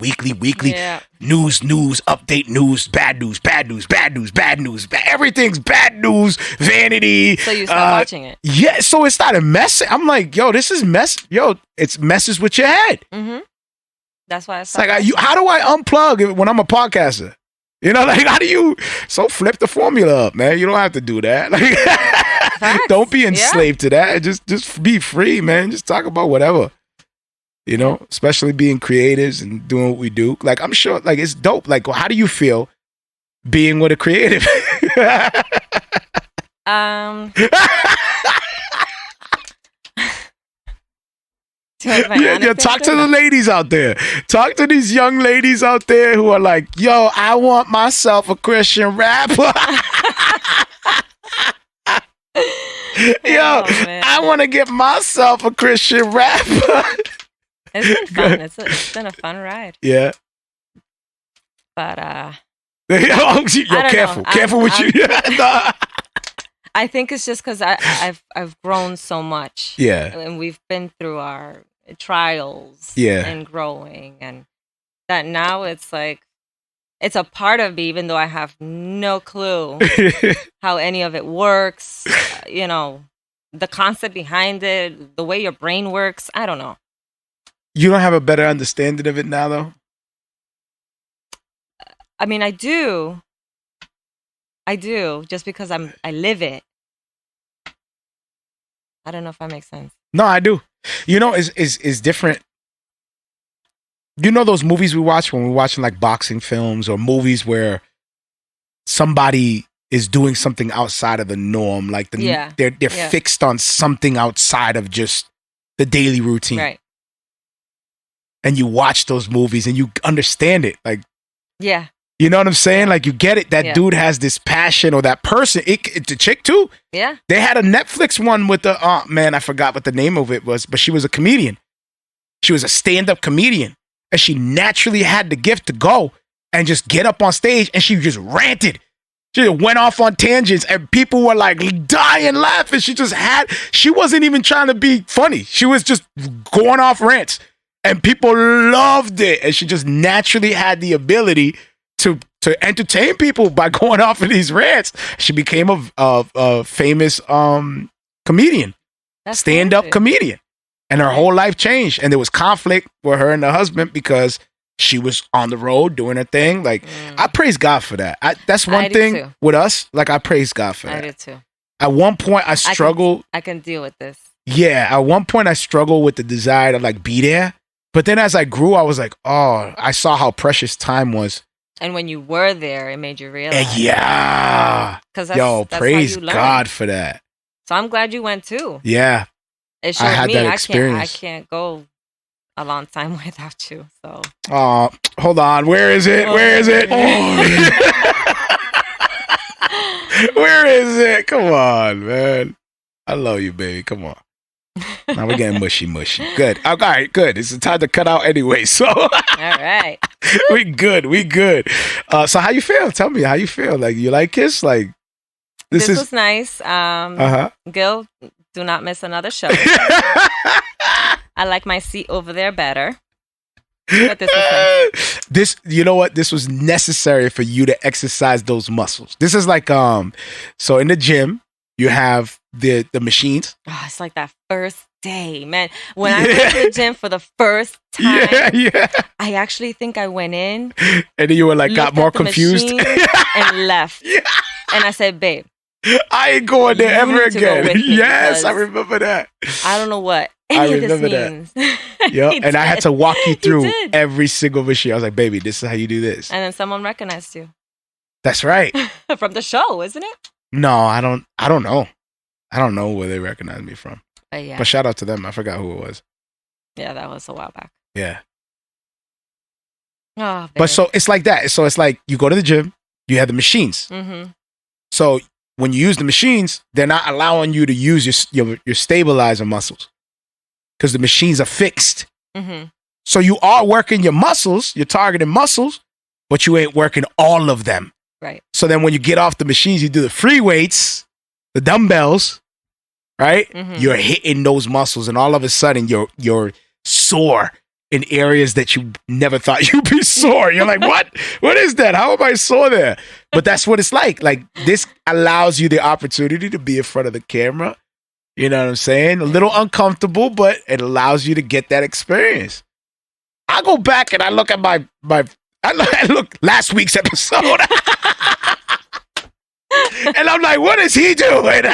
weekly Yeah. news, update, news, bad news. Everything's bad news, vanity. So you start watching it. Yeah, so it started messing. I'm like, yo, this is mess. Yo, it's messes with your head. Mm-hmm. That's why I It's like, how do I unplug when I'm a podcaster? You know, like how do you flip the formula up, man? You don't have to do that. Like, don't be enslaved to that. Just be free, man. Just talk about whatever. You know, especially being creatives and doing what we do. Like, I'm sure, like, it's dope. Like, how do you feel being with a creative? Talk to the ladies out there. Talk to these young ladies out there who are like, yo, I want myself a Christian rapper. Yo, I want to get myself a Christian rapper. It's been fun. It's been a fun ride. Yeah. But careful with you. I think it's just because I've grown so much. Yeah. And we've been through our trials. Yeah. And growing, and that now it's like it's a part of me, even though I have no clue how any of it works. You know, the concept behind it, the way your brain works. I don't know. You don't have a better understanding of it now, though? I mean, I do, just because I live it. I don't know if that makes sense. No, I do. You know, it's different. You know those movies we watch when we're watching like boxing films or movies where somebody is doing something outside of the norm, like they're fixed on something outside of just the daily routine. Right. And you watch those movies and you understand it. Like, yeah. You know what I'm saying? Like, you get it. That dude has this passion, or that person. The chick too. Yeah. They had a Netflix one with the, man, I forgot what the name of it was, but she was a comedian. She was a stand-up comedian. And she naturally had the gift to go and just get up on stage, and she just ranted. She went off on tangents, and people were like dying laughing. She wasn't even trying to be funny. She was just going off rants, and people loved it. And she just naturally had the ability to entertain people by going off of these rants. She became a famous comedian, stand-up comedian. And her whole life changed. And there was conflict with her and her husband because she was on the road doing her thing. Like, I praise God for that. That's one thing with us. Like, I praise God for that. I do too. At one point, I struggled. I can deal with this. Yeah. At one point, I struggled with the desire to like be there. But then as I grew, I was like, oh, I saw how precious time was. And when you were there, it made you realize. Yeah. Yo, praise God for that. So I'm glad you went too. Yeah. It showed me that I can't go a long time without you. So. Oh, hold on. Where is it? Where is it? Where is it? Come on, man. I love you, baby. Come on. Now we're getting mushy. Good. All right, good. It's time to cut out anyway. So. All right. We good. So how you feel? Tell me how you feel. Like, you like Kiss? Like, this was nice. Gil, do not miss another show. I like my seat over there better. But this was nice. This, you know what? This was necessary for you to exercise those muscles. This is like, so in the gym, you have the machines. Oh, it's like that first day, man. When I went to the gym for the first time, I actually think I went in. And then you were like, got more confused. And left. Yeah. And I said, babe, I ain't going there ever again. Yes, I remember that. I don't know what any of this means. Yep. And I had to walk you through every single machine. I was like, baby, this is how you do this. And then someone recognized you. That's right. From the show, isn't it? No, I don't know. I don't know where they recognized me from. But shout out to them. I forgot who it was. Yeah, that was a while back. Yeah. Oh, baby. But so it's like that. So it's like you go to the gym, you have the machines. Mm-hmm. So when you use the machines, they're not allowing you to use your stabilizer muscles because the machines are fixed. Mm-hmm. So you are working your muscles, you're targeting muscles, but you ain't working all of them. Right. So then when you get off the machines, you do the free weights, the dumbbells, right? Mm-hmm. You're hitting those muscles, and all of a sudden you're sore in areas that you never thought you'd be sore. You're like, what? What is that? How am I sore there? But that's what it's like. Like, this allows you the opportunity to be in front of the camera. You know what I'm saying? A little uncomfortable, but it allows you to get that experience. I go back and I look at my I look last week's episode. And I'm like, what is he doing? All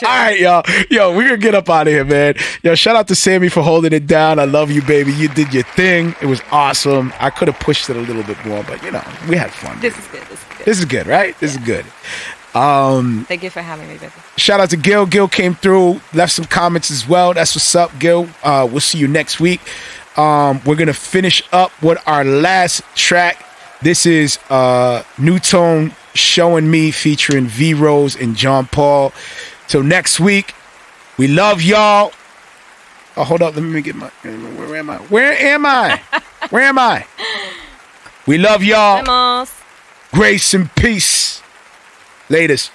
right, y'all. Yo, we're going to get up out of here, man. Yo, shout out to Samy for holding it down. I love you, baby. You did your thing. It was awesome. I could have pushed it a little bit more, but, we had fun. This is good. This is good, right? This is good. Thank you for having me, baby. Shout out to Gil. Gil came through, left some comments as well. That's what's up, Gil. We'll see you next week. We're going to finish up with our last track. This is New Tone, Showing Me, featuring V Rose and John Paul. Till next week, we love y'all. Oh, hold up. Let me get my... Where am I? We love y'all. Vamos. Grace and peace. Latest.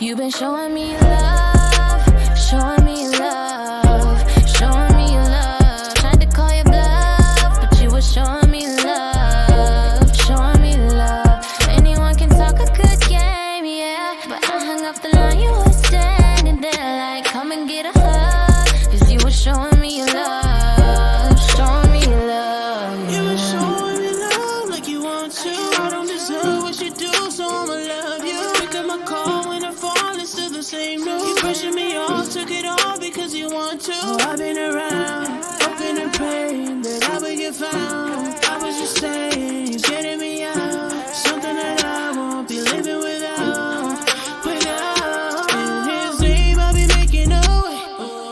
You've been showing me love, showing me love, showing me love. Tried to call you bluff, but you were showing me love, showing me love. Anyone can talk a good game, yeah, but I hung up the line. You were standing there like, come and get a hug, 'cause you were showing me love, showing me love. You were showing me love like you want to. I don't deserve what you do, so I'ma love you. Pick up my call when I fall, it's still the same news. You pushing me off, took it all because you want to. Oh, I've been around, hoping and praying that I would get found. I was just saying, it's getting me out, something that I won't be living without. In his name, I'll be making a way.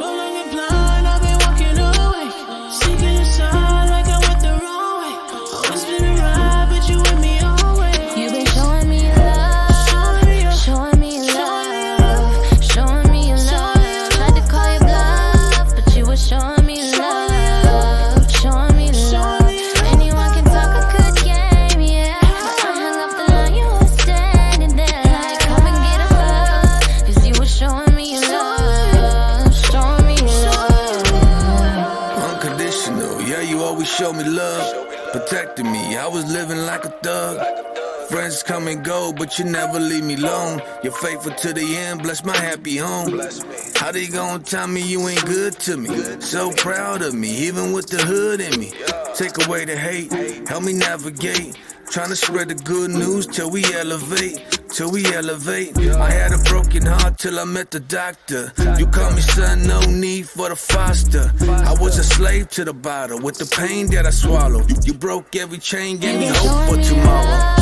Rolling and blind, I'll be walking away. Sinking inside like I went the wrong way. Oh, it's been a ride, but you with me always. You've been showing me love, showing me love, showing me love. Tried to call you bluff, but you were showing me love, showing me love. Anyone can talk a good game, yeah, but I hung up the line. You were standing there like, come and get a hug, 'cause you were showing me love, showing me love. Unconditional, yeah, you always show me love. Protecting me, I was living like a thug. Friends come and go, but you never leave me alone. You're faithful to the end, bless my happy home. How they gonna tell me you ain't good to me? So proud of me, even with the hood in me. Take away the hate, help me navigate. Trying to spread the good news till we elevate. I had a broken heart till I met the doctor. You call me son, no need for the foster. I was a slave to the bottle with the pain that I swallowed. You broke every chain, gave me hope for tomorrow.